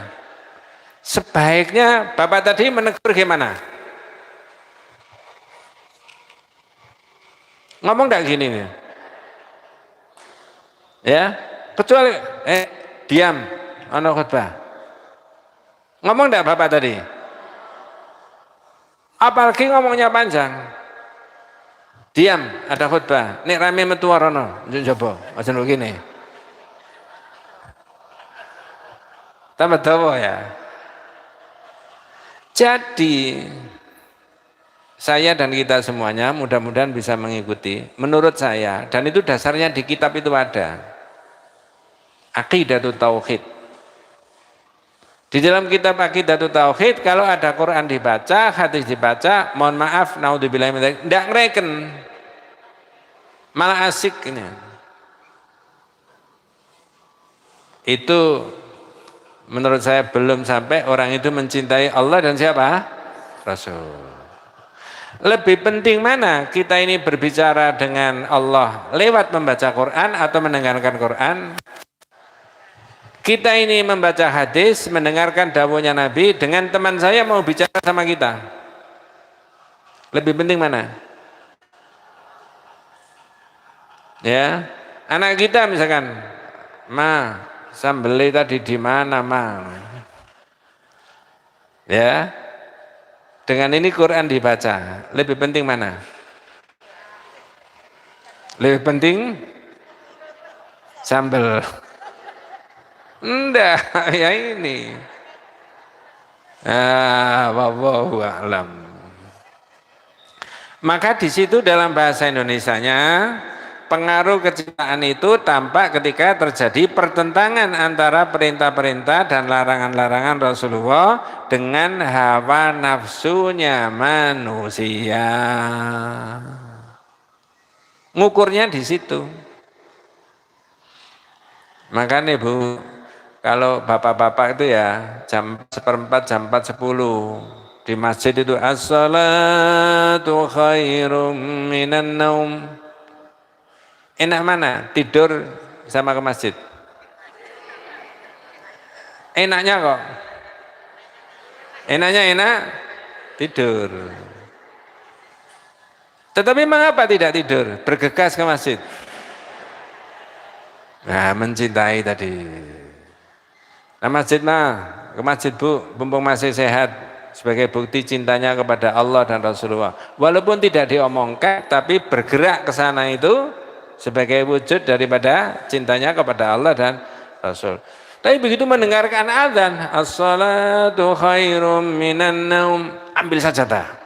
Sebaiknya bapak tadi menegur gimana? Ngomong enggak gini nih? Ya, kecuali diam, ana khutbah. Ngomong enggak bapak tadi? Apalagi ngomongnya panjang. Diam, ada khutbah. Nek rame metu rono, coba, aja begini. Tambah dawa ya. Jadi saya dan kita semuanya mudah-mudahan bisa mengikuti. Menurut saya, dan itu dasarnya di kitab itu ada. Aqidatul Tauhid. Di dalam kitab Aqidatul Tauhid, kalau ada Quran dibaca, hadis dibaca, mohon maaf, naudzubillah min dzalik, enggak ngereken. Malah asik ini. Itu menurut saya belum sampai orang itu mencintai Allah dan siapa? Rasul. Lebih penting mana kita ini berbicara dengan Allah lewat membaca Quran atau mendengarkan Quran? Kita ini membaca hadis, mendengarkan dawuhnya Nabi dengan teman saya mau bicara sama kita. Lebih penting mana? Ya, anak kita misalkan, ma, sambelnya tadi di mana, ma? Ya, dengan ini Quran dibaca, lebih penting mana? Lebih penting sambel. Enggak, ya ini. Wallahu a'lam. Maka di situ dalam bahasa Indonesianya pengaruh kecintaan itu tampak ketika terjadi pertentangan antara perintah-perintah dan larangan-larangan Rasulullah dengan hawa nafsunya manusia. Ngukurnya di situ. Makanya Bu, kalau bapak-bapak itu ya jam 1:04, jam 4:10 di masjid itu as-salatu khairum minan naum. Enak mana? Tidur sama ke masjid? Enaknya kok. Enaknya enak tidur. Tetapi mengapa tidak tidur? Bergegas ke masjid. Nah, mencintai tadi. Nah, masjid ke masjid Bu, mumpung masih sehat sebagai bukti cintanya kepada Allah dan Rasulullah. Walaupun tidak diomongkan, tapi bergerak ke sana itu sebagai wujud daripada cintanya kepada Allah dan Rasul. Tapi begitu mendengarkan azan, as-salatu khairum minan naum, ambil sajadah.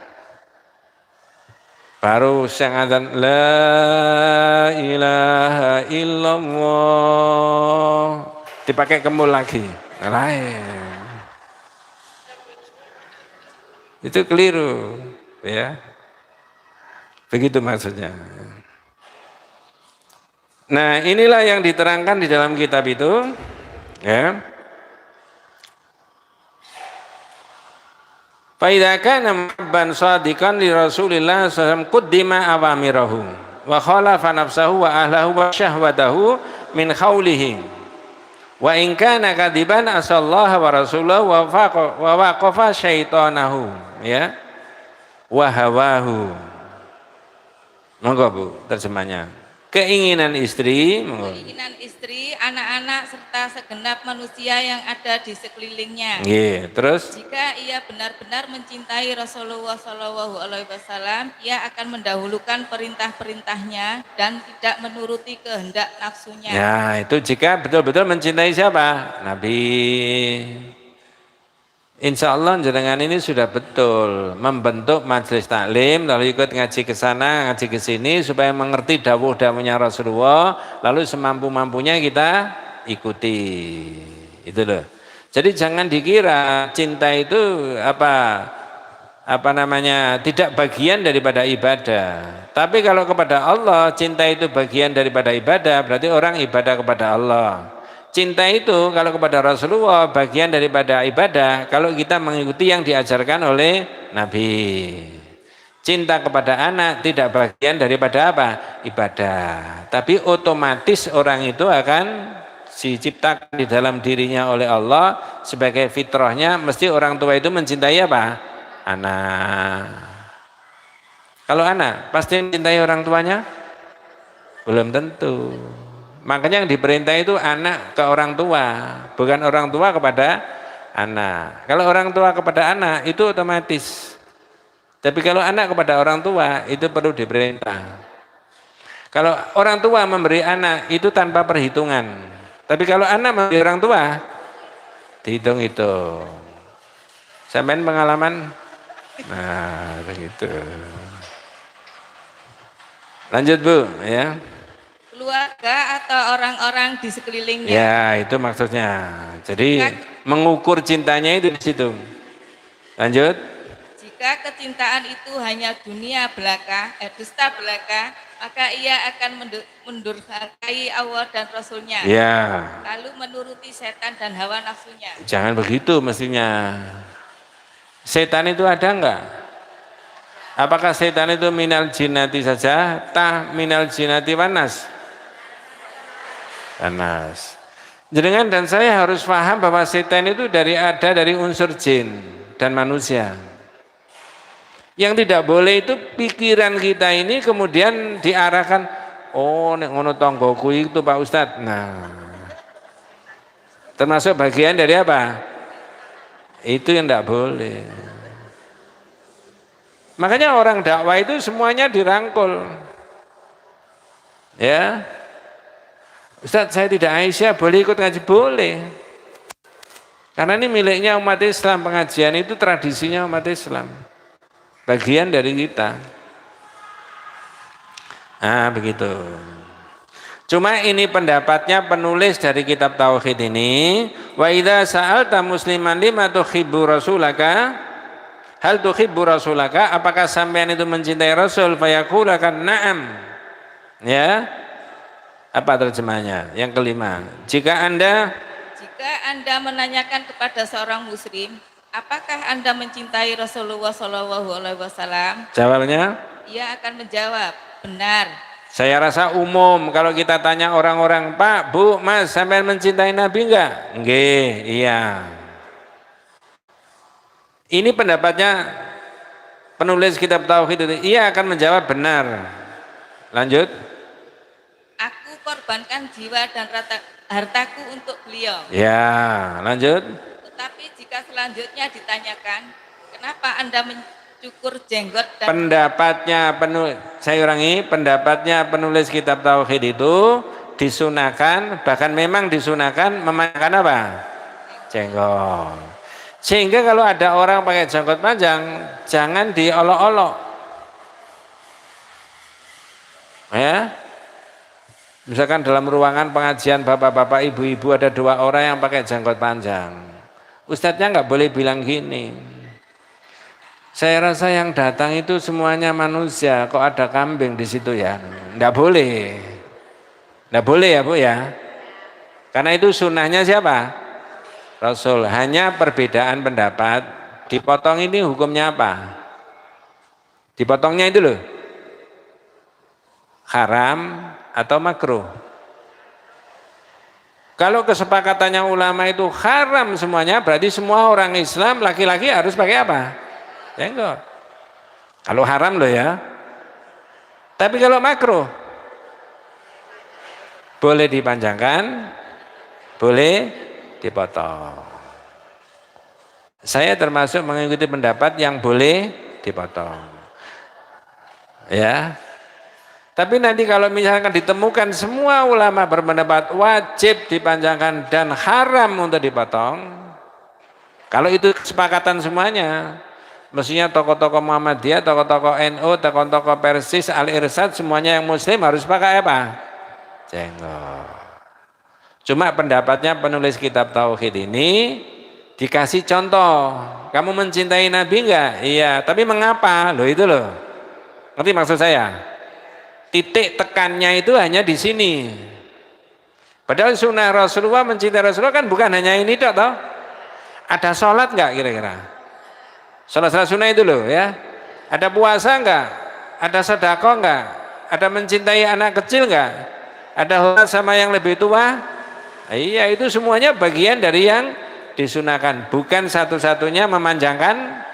Baru siang azan, la ilaha illallah, dipakai kemul lagi. Lain. Itu keliru, ya. Begitu maksudnya. Nah, inilah yang diterangkan di dalam kitab itu, ya. Fa idza kana muhabban shadiqan li Rasulillah sallallahu alaihi wasallam qaddima awamirahu wa khalafa nafsahu wa ahlahu wa syahwatahu min khaulihi wa in kana kadiban asallaha wa rasulahu wa waqafa syaitanahu, ya, wa hawahu. Monggo Bu, terjemahnya. Keinginan istri, anak-anak serta segenap manusia yang ada di sekelilingnya. Terus jika ia benar-benar mencintai Rasulullah SAW, ia akan mendahulukan perintah-perintahnya dan tidak menuruti kehendak nafsunya. Ya, itu jika betul-betul mencintai siapa? Nabi. Insya Allah jenengan ini sudah betul membentuk majelis taklim, lalu ikut ngaji ke sana, ngaji ke sini supaya mengerti dawuh-dawuhnya Rasulullah, lalu semampu-mampunya kita ikuti. Itu loh. Jadi jangan dikira cinta itu apa namanya tidak bagian daripada ibadah. Tapi kalau kepada Allah cinta itu bagian daripada ibadah, berarti orang ibadah kepada Allah. Cinta itu kalau kepada Rasulullah bagian daripada ibadah kalau kita mengikuti yang diajarkan oleh Nabi. Cinta kepada anak tidak bagian daripada apa? Ibadah. Tapi otomatis orang itu akan diciptakan di dalam dirinya oleh Allah sebagai fitrahnya mesti orang tua itu mencintai apa? Anak. Kalau anak pasti mencintai orang tuanya? Belum tentu. Makanya yang diperintah itu anak ke orang tua, bukan orang tua kepada anak. Kalau orang tua kepada anak itu otomatis. Tapi kalau anak kepada orang tua itu perlu diperintah. Kalau orang tua memberi anak itu tanpa perhitungan. Tapi kalau anak memberi orang tua dihitung-hitung. Sampean pengalaman? Nah, begitu. Lanjut Bu, ya. Keluarga atau orang-orang di sekelilingnya. Ya, itu maksudnya. Jadi mengukur cintanya itu di situ. Lanjut. Jika kecintaan itu hanya dunia belaka, dusta belaka, maka ia akan mendurhakai Allah dan Rasulnya. Ya. Lalu menuruti setan dan hawa nafsunya. Jangan begitu mestinya. Setan itu ada enggak? Apakah setan itu minal jinnati saja? Minal jinnati wanas? Panas. Jenengan dan saya harus paham bahwa setan itu ada dari unsur jin dan manusia. Yang tidak boleh itu pikiran kita ini kemudian diarahkan, oh nek ngono tonggoku itu Pak Ustadz. Nah, termasuk bagian dari apa? Itu yang tidak boleh. Makanya orang dakwah itu semuanya dirangkul. Ya. Ustaz, saya tidak Aisyah, boleh ikut ngaji? Boleh. Karena ini miliknya umat Islam, pengajian itu tradisinya umat Islam. Bagian dari kita. Nah, begitu. Cuma ini pendapatnya penulis dari kitab Tauhid ini, wa idza sa'alta musliman lima tuhibbu rasulaka? Hal tuhibbu rasulaka? Apakah sampean itu mencintai Rasul? Fayaqulakan na'am. Ya. Apa terjemahnya? Yang kelima, jika Anda menanyakan kepada seorang muslim, apakah Anda mencintai Rasulullah SAW? Jawabnya? Ia akan menjawab, benar. Saya rasa umum kalau kita tanya orang-orang, Pak, Bu, Mas, sampai mencintai Nabi enggak? Nggih, iya. Ini pendapatnya penulis kitab Tauhid itu, ia akan menjawab benar. Lanjut. Aku korbankan jiwa dan hartaku untuk beliau. Ya, lanjut. Tetapi jika selanjutnya ditanyakan, kenapa Anda mencukur jenggot dan Saya ulangi, pendapatnya penulis kitab Tauhid itu disunahkan, bahkan memang disunahkan memakai apa? Jenggot. Sehingga kalau ada orang pakai jenggot panjang, jangan diolok-olok. Ya. Misalkan dalam ruangan pengajian bapak-bapak, ibu-ibu ada 2 orang yang pakai jenggot panjang. Ustadznya nggak boleh bilang gini. Saya rasa yang datang itu semuanya manusia, kok ada kambing di situ ya? Nggak boleh. Nggak boleh ya Bu ya. Karena itu sunnahnya siapa? Rasul. Hanya perbedaan pendapat. Dipotong ini hukumnya apa? Dipotongnya itu loh. Haram atau makruh. Kalau kesepakatannya ulama itu haram semuanya, berarti semua orang Islam laki-laki harus pakai apa? Jenggot. Kalau haram loh ya. Tapi kalau makruh, boleh dipanjangkan, boleh dipotong. Saya termasuk mengikuti pendapat yang boleh dipotong. Ya. Tapi nanti kalau misalkan ditemukan semua ulama berpendapat wajib dipanjangkan dan haram untuk dipotong, Kalau itu kesepakatan semuanya, mestinya tokoh-tokoh Muhammadiyah, tokoh-tokoh NU, tokoh-tokoh Persis, Al-Irsad, semuanya yang muslim harus pakai apa? Jenggot. Cuma pendapatnya penulis kitab Tauhid ini dikasih contoh. Kamu mencintai Nabi enggak? Iya, tapi mengapa? Loh itu loh. Ngerti maksud saya? Titik tekannya itu hanya di sini. Padahal sunnah Rasulullah, mencintai Rasulullah kan bukan hanya ini toh. Ada sholat enggak kira-kira? Sholat sunnah itu loh ya. Ada puasa enggak? Ada sedekah enggak? Ada mencintai anak kecil enggak? Ada hormat sama yang lebih tua? Iya, itu semuanya bagian dari yang disunahkan. Bukan satu-satunya memanjangkan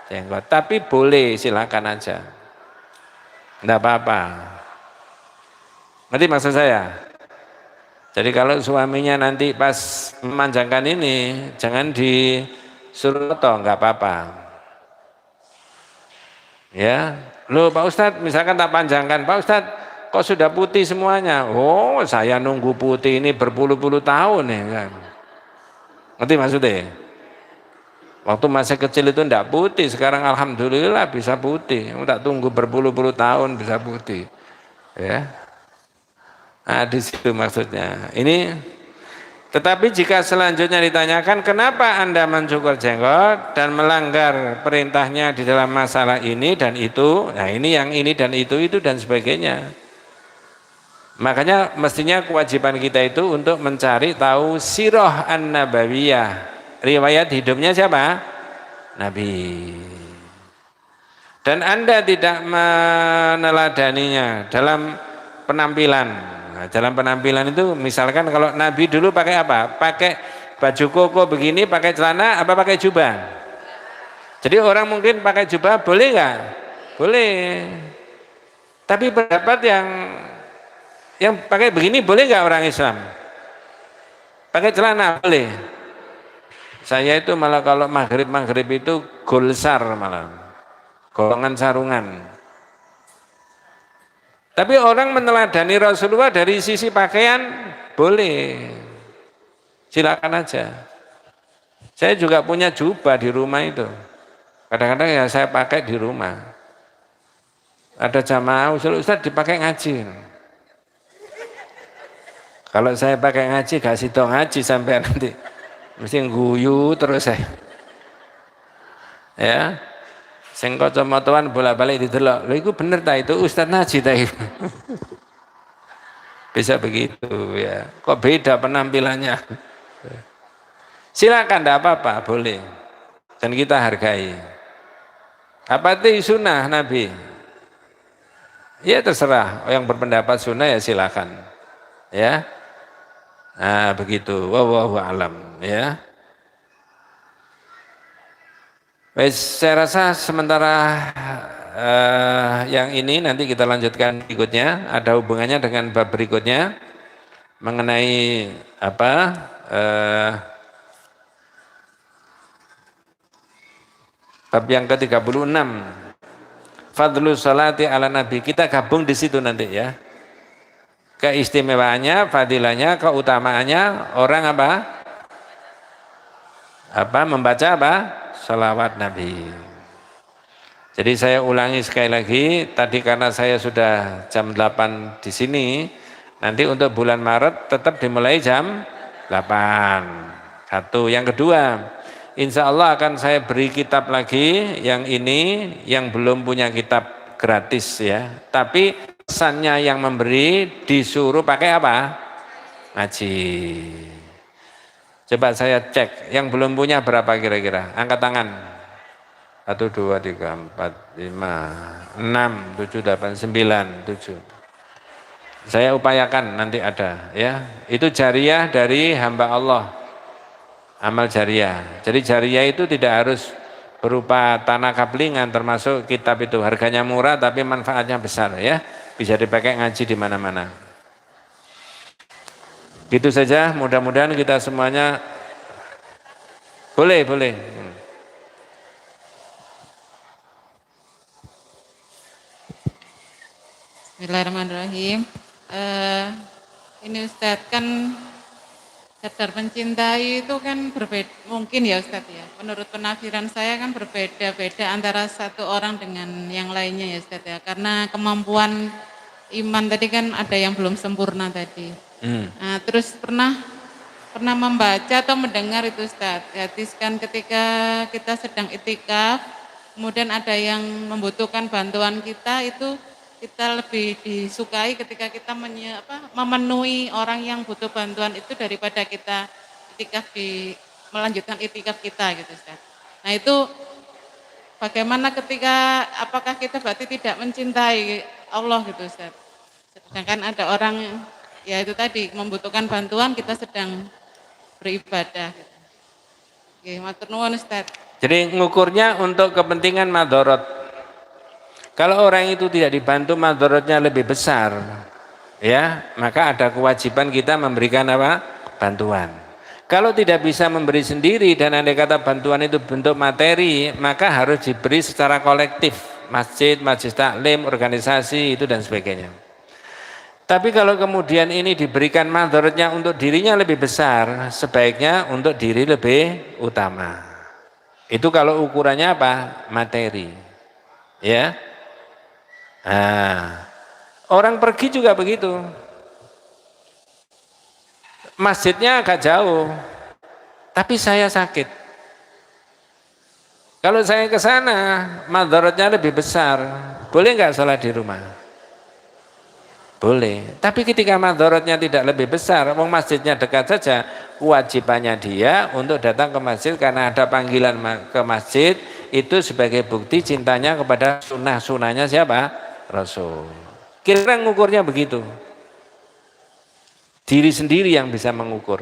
jenggot, tapi boleh, silakan aja. Enggak apa-apa. Ngerti maksud saya? Jadi kalau suaminya nanti pas memanjangkan ini, jangan disuruh toh, enggak apa-apa. Ya, loh Pak Ustadz, misalkan tak panjangkan, Pak Ustadz, kok sudah putih semuanya? Oh, saya nunggu putih ini berpuluh-puluh tahun ya kan. Ngerti maksudnya? Waktu masih kecil itu enggak putih, sekarang alhamdulillah bisa putih. Tak tunggu berpuluh-puluh tahun bisa putih. Ya. Nah, di situ maksudnya. Ini tetapi jika selanjutnya ditanyakan kenapa Anda mencukur jenggot dan melanggar perintahnya di dalam masalah ini dan itu, nah ini yang ini dan itu dan sebagainya. Makanya mestinya kewajiban kita itu untuk mencari tahu sirah an-nabawiyah, riwayat hidupnya siapa? Nabi. Dan Anda tidak meneladaninya dalam penampilan. Nah, dalam penampilan itu misalkan kalau Nabi dulu pakai apa? Pakai baju koko begini, pakai celana, apa pakai jubah? Jadi orang mungkin pakai jubah boleh nggak? Boleh. Tapi pendapat yang pakai begini boleh nggak orang Islam? Pakai celana boleh. Saya itu malah kalau maghrib itu golsar malah, golongan sarungan. Tapi orang meneladani Rasulullah dari sisi pakaian boleh, silakan aja. Saya juga punya jubah di rumah itu. Kadang-kadang ya saya pakai di rumah. Ada jamaah Ustaz dipakai ngaji. Kalau saya pakai ngaji gak sido ngaji sampai nanti mesti guyu terus saya. Ya. Sing kacamataan bolak-balik didelok. Lha iku bener ta itu Ustaz Naji ta itu. Bisa begitu ya. Kok beda penampilannya? Silakan, enggak apa-apa, boleh. Dan kita hargai. Apa itu sunnah Nabi? Ya terserah. Yang berpendapat sunnah ya silakan. Ya. Nah, begitu. Wallahu a'lam ya. Saya rasa sementara yang ini nanti kita lanjutkan berikutnya, ada hubungannya dengan bab berikutnya mengenai apa? Bab yang ke-36. Fadlus salati ala nabi. Kita gabung di situ nanti ya. Keistimewaannya, fadilahnya, keutamaannya orang apa? Membaca apa? Salawat Nabi. Jadi saya ulangi sekali lagi, tadi karena saya sudah jam 8 di sini, nanti untuk bulan Maret tetap dimulai jam 8. Satu. Yang kedua, insya Allah akan saya beri kitab lagi, yang ini yang belum punya kitab gratis ya. Tapi pesannya yang memberi disuruh pakai apa? Ngaji. Coba saya cek, yang belum punya berapa kira-kira? Angkat tangan. 1, 2, 3, 4, 5, 6, 7, 8, 9, 7. Saya upayakan nanti ada ya. Itu jariah dari hamba Allah. Amal jariah. Jadi jariah itu tidak harus berupa tanah kaplingan, termasuk kitab itu. Harganya murah tapi manfaatnya besar ya. Bisa dipakai ngaji di mana-mana. Gitu saja, mudah-mudahan kita semuanya boleh. Bismillahirrahmanirrahim. Ini Ustadz kan Sadar mencintai itu kan berbeda, mungkin ya Ustadz ya. Menurut penafsiran saya kan berbeda-beda antara satu orang dengan yang lainnya ya Ustadz ya. Karena kemampuan iman tadi kan ada yang belum sempurna tadi. Nah, terus pernah membaca atau mendengar itu Ustadz. Hadis kan ketika kita sedang itikaf, kemudian ada yang membutuhkan bantuan kita itu kita lebih disukai ketika kita memenuhi orang yang butuh bantuan itu daripada kita itikaf melanjutkan itikaf kita gitu Ustaz. Nah itu bagaimana ketika apakah kita berarti tidak mencintai Allah gitu Ustaz. Sedangkan ada orang ya itu tadi membutuhkan bantuan kita sedang beribadah gitu. Oke, matur nuwun Ustaz. Jadi ngukurnya untuk kepentingan madorot. Kalau orang itu tidak dibantu madorotnya lebih besar, ya maka ada kewajiban kita memberikan apa? Bantuan. Kalau tidak bisa memberi sendiri dan andai kata bantuan itu bentuk materi, maka harus diberi secara kolektif, masjid, majelis taklim, organisasi itu dan sebagainya. Tapi kalau kemudian ini diberikan madorotnya untuk dirinya lebih besar, sebaiknya untuk diri lebih utama. Itu kalau ukurannya apa? Materi. Ya. Nah, orang pergi juga begitu. Masjidnya agak jauh, tapi saya sakit. Kalau saya ke sana, madaratnya lebih besar. Boleh nggak sholat di rumah? Boleh. Tapi ketika madaratnya tidak lebih besar, wong masjidnya dekat saja, kewajibannya dia untuk datang ke masjid karena ada panggilan ke masjid itu sebagai bukti cintanya kepada sunnah-sunnahnya siapa? Rasul. Kira-kira ngukurnya begitu. Diri sendiri yang bisa mengukur.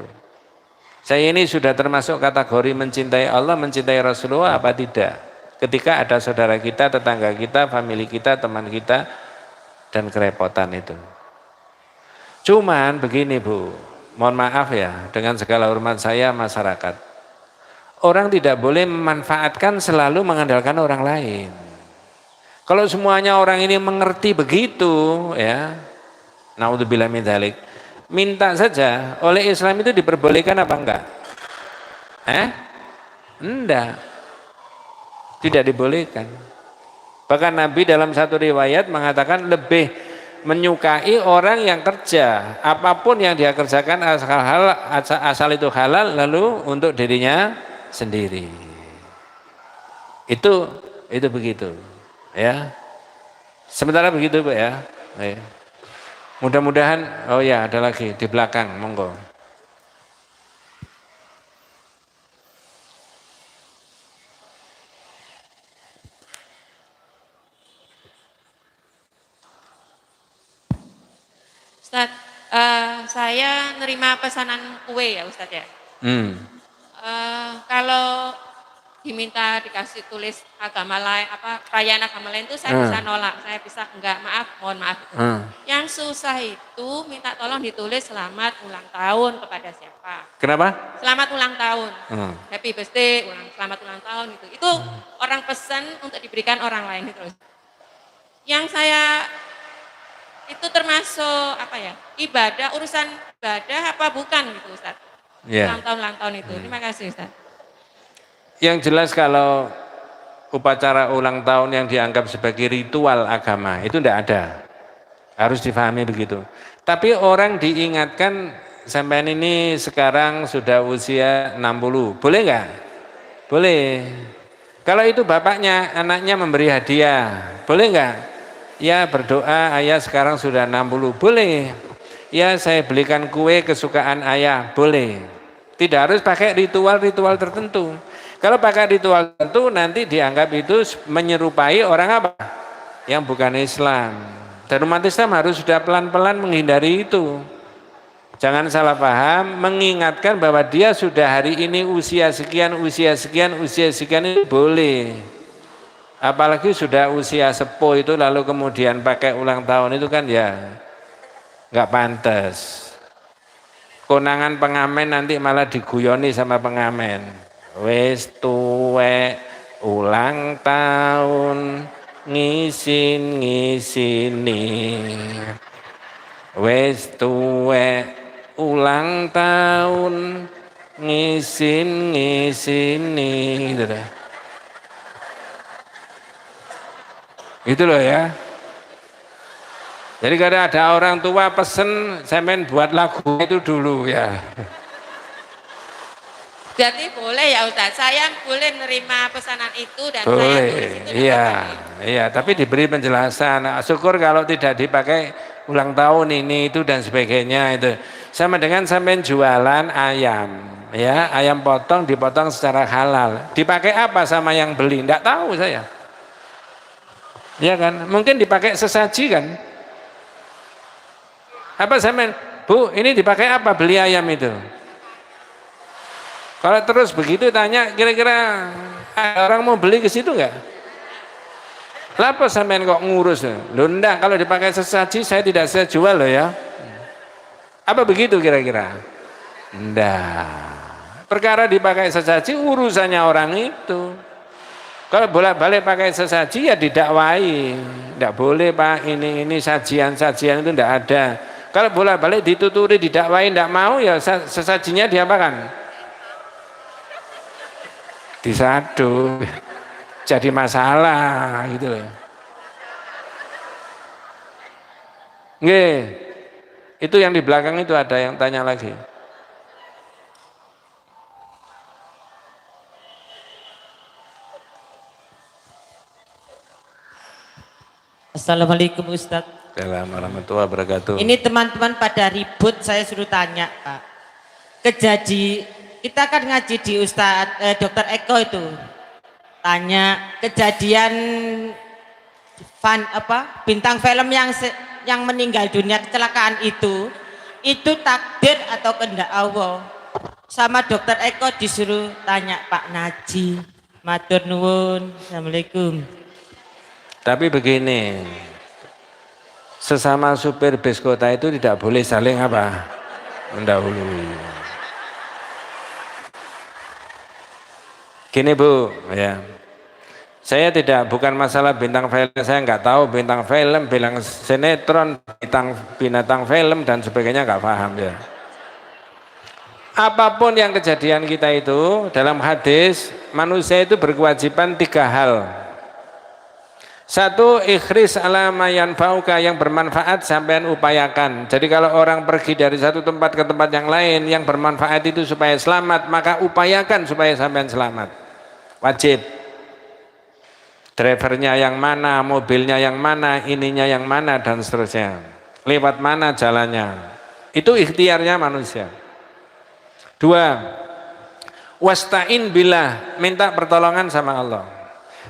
Saya ini sudah termasuk kategori mencintai Allah, mencintai Rasulullah apa tidak? Ketika ada saudara kita, tetangga kita, famili kita, teman kita, dan kerepotan itu. Cuman begini Bu, mohon maaf ya, dengan segala hormat saya masyarakat. Orang tidak boleh memanfaatkan selalu mengandalkan orang lain. Kalau semuanya orang ini mengerti begitu, ya, naudzubillah min dzalik, minta saja. Oleh Islam itu diperbolehkan apa enggak? Enggak, tidak dibolehkan. Bahkan Nabi dalam satu riwayat mengatakan lebih menyukai orang yang kerja, apapun yang dia kerjakan asal itu halal, lalu untuk dirinya sendiri. Itu begitu. Ya, sementara begitu Bu ya. Mudah-mudahan, oh ya ada lagi di belakang, monggo. Ustadz, saya nerima pesanan kue ya Ustadz ya. Kalau diminta dikasih tulis agama lain, perayaan agama lain itu saya bisa nolak, saya bisa enggak, mohon maaf. Yang susah itu minta tolong ditulis selamat ulang tahun kepada siapa. Kenapa? Selamat ulang tahun, happy birthday, selamat ulang tahun itu. Itu orang pesan untuk diberikan orang lain itu. Yang saya itu termasuk ibadah, urusan ibadah apa bukan gitu Ustaz? Yeah. Ulang tahun itu. Terima kasih Ustaz. Yang jelas kalau upacara ulang tahun yang dianggap sebagai ritual agama itu tidak ada, harus difahami begitu. Tapi orang diingatkan sampean ini sekarang sudah usia 60, boleh nggak? Boleh. Kalau itu bapaknya, anaknya memberi hadiah, boleh nggak? Ya berdoa, ayah sekarang sudah 60, boleh. Ya saya belikan kue kesukaan ayah, boleh. Tidak harus pakai ritual-ritual tertentu. Kalau pakai ritual tertentu nanti dianggap itu menyerupai orang apa? Yang bukan Islam. Dan umat Islam harus sudah pelan-pelan menghindari itu. Jangan salah paham, mengingatkan bahwa dia sudah hari ini usia sekian itu boleh. Apalagi sudah usia sepuh itu lalu kemudian pakai ulang tahun itu kan ya nggak pantas. Konangan pengamen nanti malah diguyoni sama pengamen. Wes tuwek ulang tahun ngisini. Wes tuwek ulang tahun ngisini gitu deh. Gitu loh ya. Jadi kadang ada orang tua pesen sampean buat lagu itu dulu ya. Berarti boleh ya Ustaz, saya boleh nerima pesanan itu dan saya tulis Boleh, itu. iya, iya. Tapi diberi penjelasan. Nah, syukur kalau tidak dipakai ulang tahun ini itu dan sebagainya itu. Sama dengan sampean jualan ayam, ya ayam potong dipotong secara halal. Dipakai apa sama yang beli? Tidak tahu saya. Ya kan? Mungkin dipakai sesaji kan? Apa sampean, Bu, ini dipakai apa beli ayam itu? Kalau terus begitu tanya, kira-kira orang mau beli ke situ enggak? Lapa sampean kok ngurus? Loh enggak, kalau dipakai sesaji saya tidak saya jual loh ya. Apa begitu kira-kira? Enggak. Perkara dipakai sesaji urusannya orang itu. Kalau bolak-balik pakai sesaji ya didakwai. Enggak boleh Pak, ini sajian-sajian itu enggak ada. Kalau bolak-balik dituturi, didakwai, enggak mau ya sesajinya diapakan? Disadu, jadi masalah gitu loh. Nggih, itu yang di belakang itu ada yang tanya lagi. Assalamualaikum Ustadz. Assalamualaikum warahmatullahi wabarakatuh. Ini teman-teman pada ribut, saya suruh tanya Pak. Kita kan ngaji di Dr. Eko itu. Tanya kejadian bintang film yang meninggal dunia kecelakaan itu takdir atau kehendak Allah. Sama Dr. Eko disuruh tanya Pak Naji. Matur nuwun. Assalamualaikum. Tapi begini, sesama supir bis kota itu tidak boleh saling apa? Mendahului. Gini Bu, ya. Saya bukan masalah bintang film, saya nggak tahu bintang film, bilang sinetron, binatang film dan sebagainya nggak paham ya. Apapun yang kejadian kita itu dalam hadis, manusia itu berkewajiban 3 hal. 1, ikhris ala ma yanfa'uka, yang bermanfaat sampean upayakan. Jadi kalau orang pergi dari satu tempat ke tempat yang lain yang bermanfaat itu supaya selamat, maka upayakan supaya sampean selamat. Wajib. Drivernya yang mana, mobilnya yang mana, ininya yang mana dan seterusnya. Lewat mana jalannya. Itu ikhtiarnya manusia. 2, wasta'in billah, minta pertolongan sama Allah.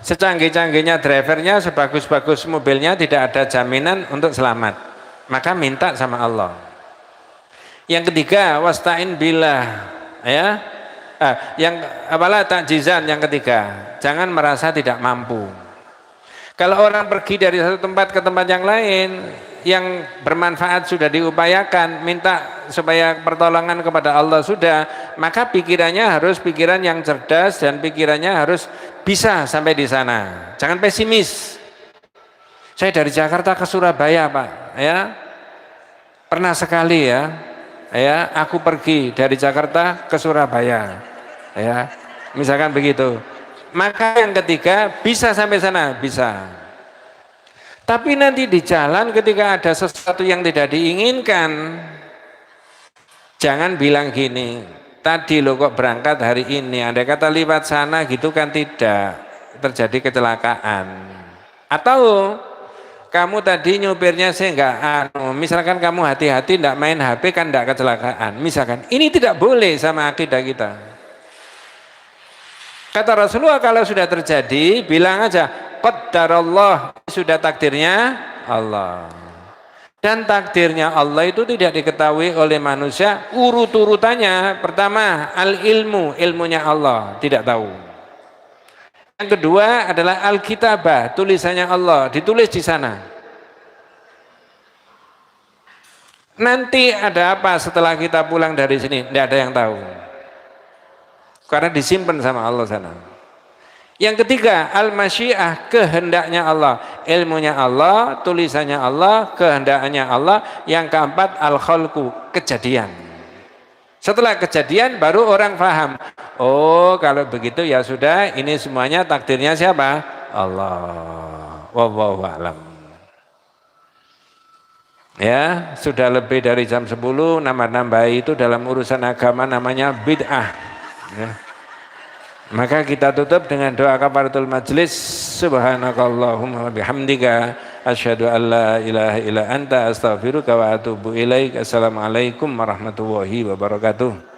Secanggih-canggihnya drivernya, sebagus-bagus mobilnya, tidak ada jaminan untuk selamat, maka minta sama Allah. Yang ketiga, wasta'in billah, ya. Yang apalah takjizan, yang ketiga, jangan merasa tidak mampu. Kalau orang pergi dari satu tempat ke tempat yang lain, yang bermanfaat sudah diupayakan, minta supaya pertolongan kepada Allah sudah, maka pikirannya harus pikiran yang cerdas dan pikirannya harus bisa sampai di sana. Jangan pesimis. Saya dari Jakarta ke Surabaya Pak, ya pernah sekali ya, aku pergi dari Jakarta ke Surabaya, ya misalkan begitu. Maka yang ketiga, bisa sampai sana, bisa. Tapi nanti di jalan ketika ada sesuatu yang tidak diinginkan, jangan bilang gini, tadi lo kok berangkat hari ini, andai kata lewat sana gitu kan tidak terjadi kecelakaan. Atau kamu tadi nyupirnya saya enggak, misalkan kamu hati-hati enggak main HP kan enggak kecelakaan. Misalkan, ini tidak boleh sama akidah kita. Kata Rasulullah, kalau sudah terjadi, bilang aja, qaddarallah, sudah takdirnya Allah. Dan takdirnya Allah itu tidak diketahui oleh manusia urut-urutannya. Pertama, al-ilmu, ilmunya Allah, tidak tahu. Yang kedua adalah al-kitabah, tulisannya Allah, ditulis di sana. Nanti ada apa setelah kita pulang dari sini? Tidak ada yang tahu. Karena disimpan sama Allah sana. Yang ketiga, al-masyiah, kehendaknya Allah, ilmunya Allah, tulisannya Allah, kehendaknya Allah. Yang keempat, al-khalqu, kejadian. Setelah kejadian baru orang paham. Oh, kalau begitu ya sudah, ini semuanya takdirnya siapa? Allah. Wallahu a'lam. Ya, sudah lebih dari jam 10, nambah-nambah itu dalam urusan agama namanya bid'ah. Ya. Maka kita tutup dengan doa kafaratul majlis. Subhanakallahumma wa bihamdika asyhadu an la ilaha illa anta astaghfiruka wa atubu ilaik. Assalamualaikum warahmatullahi wabarakatuh.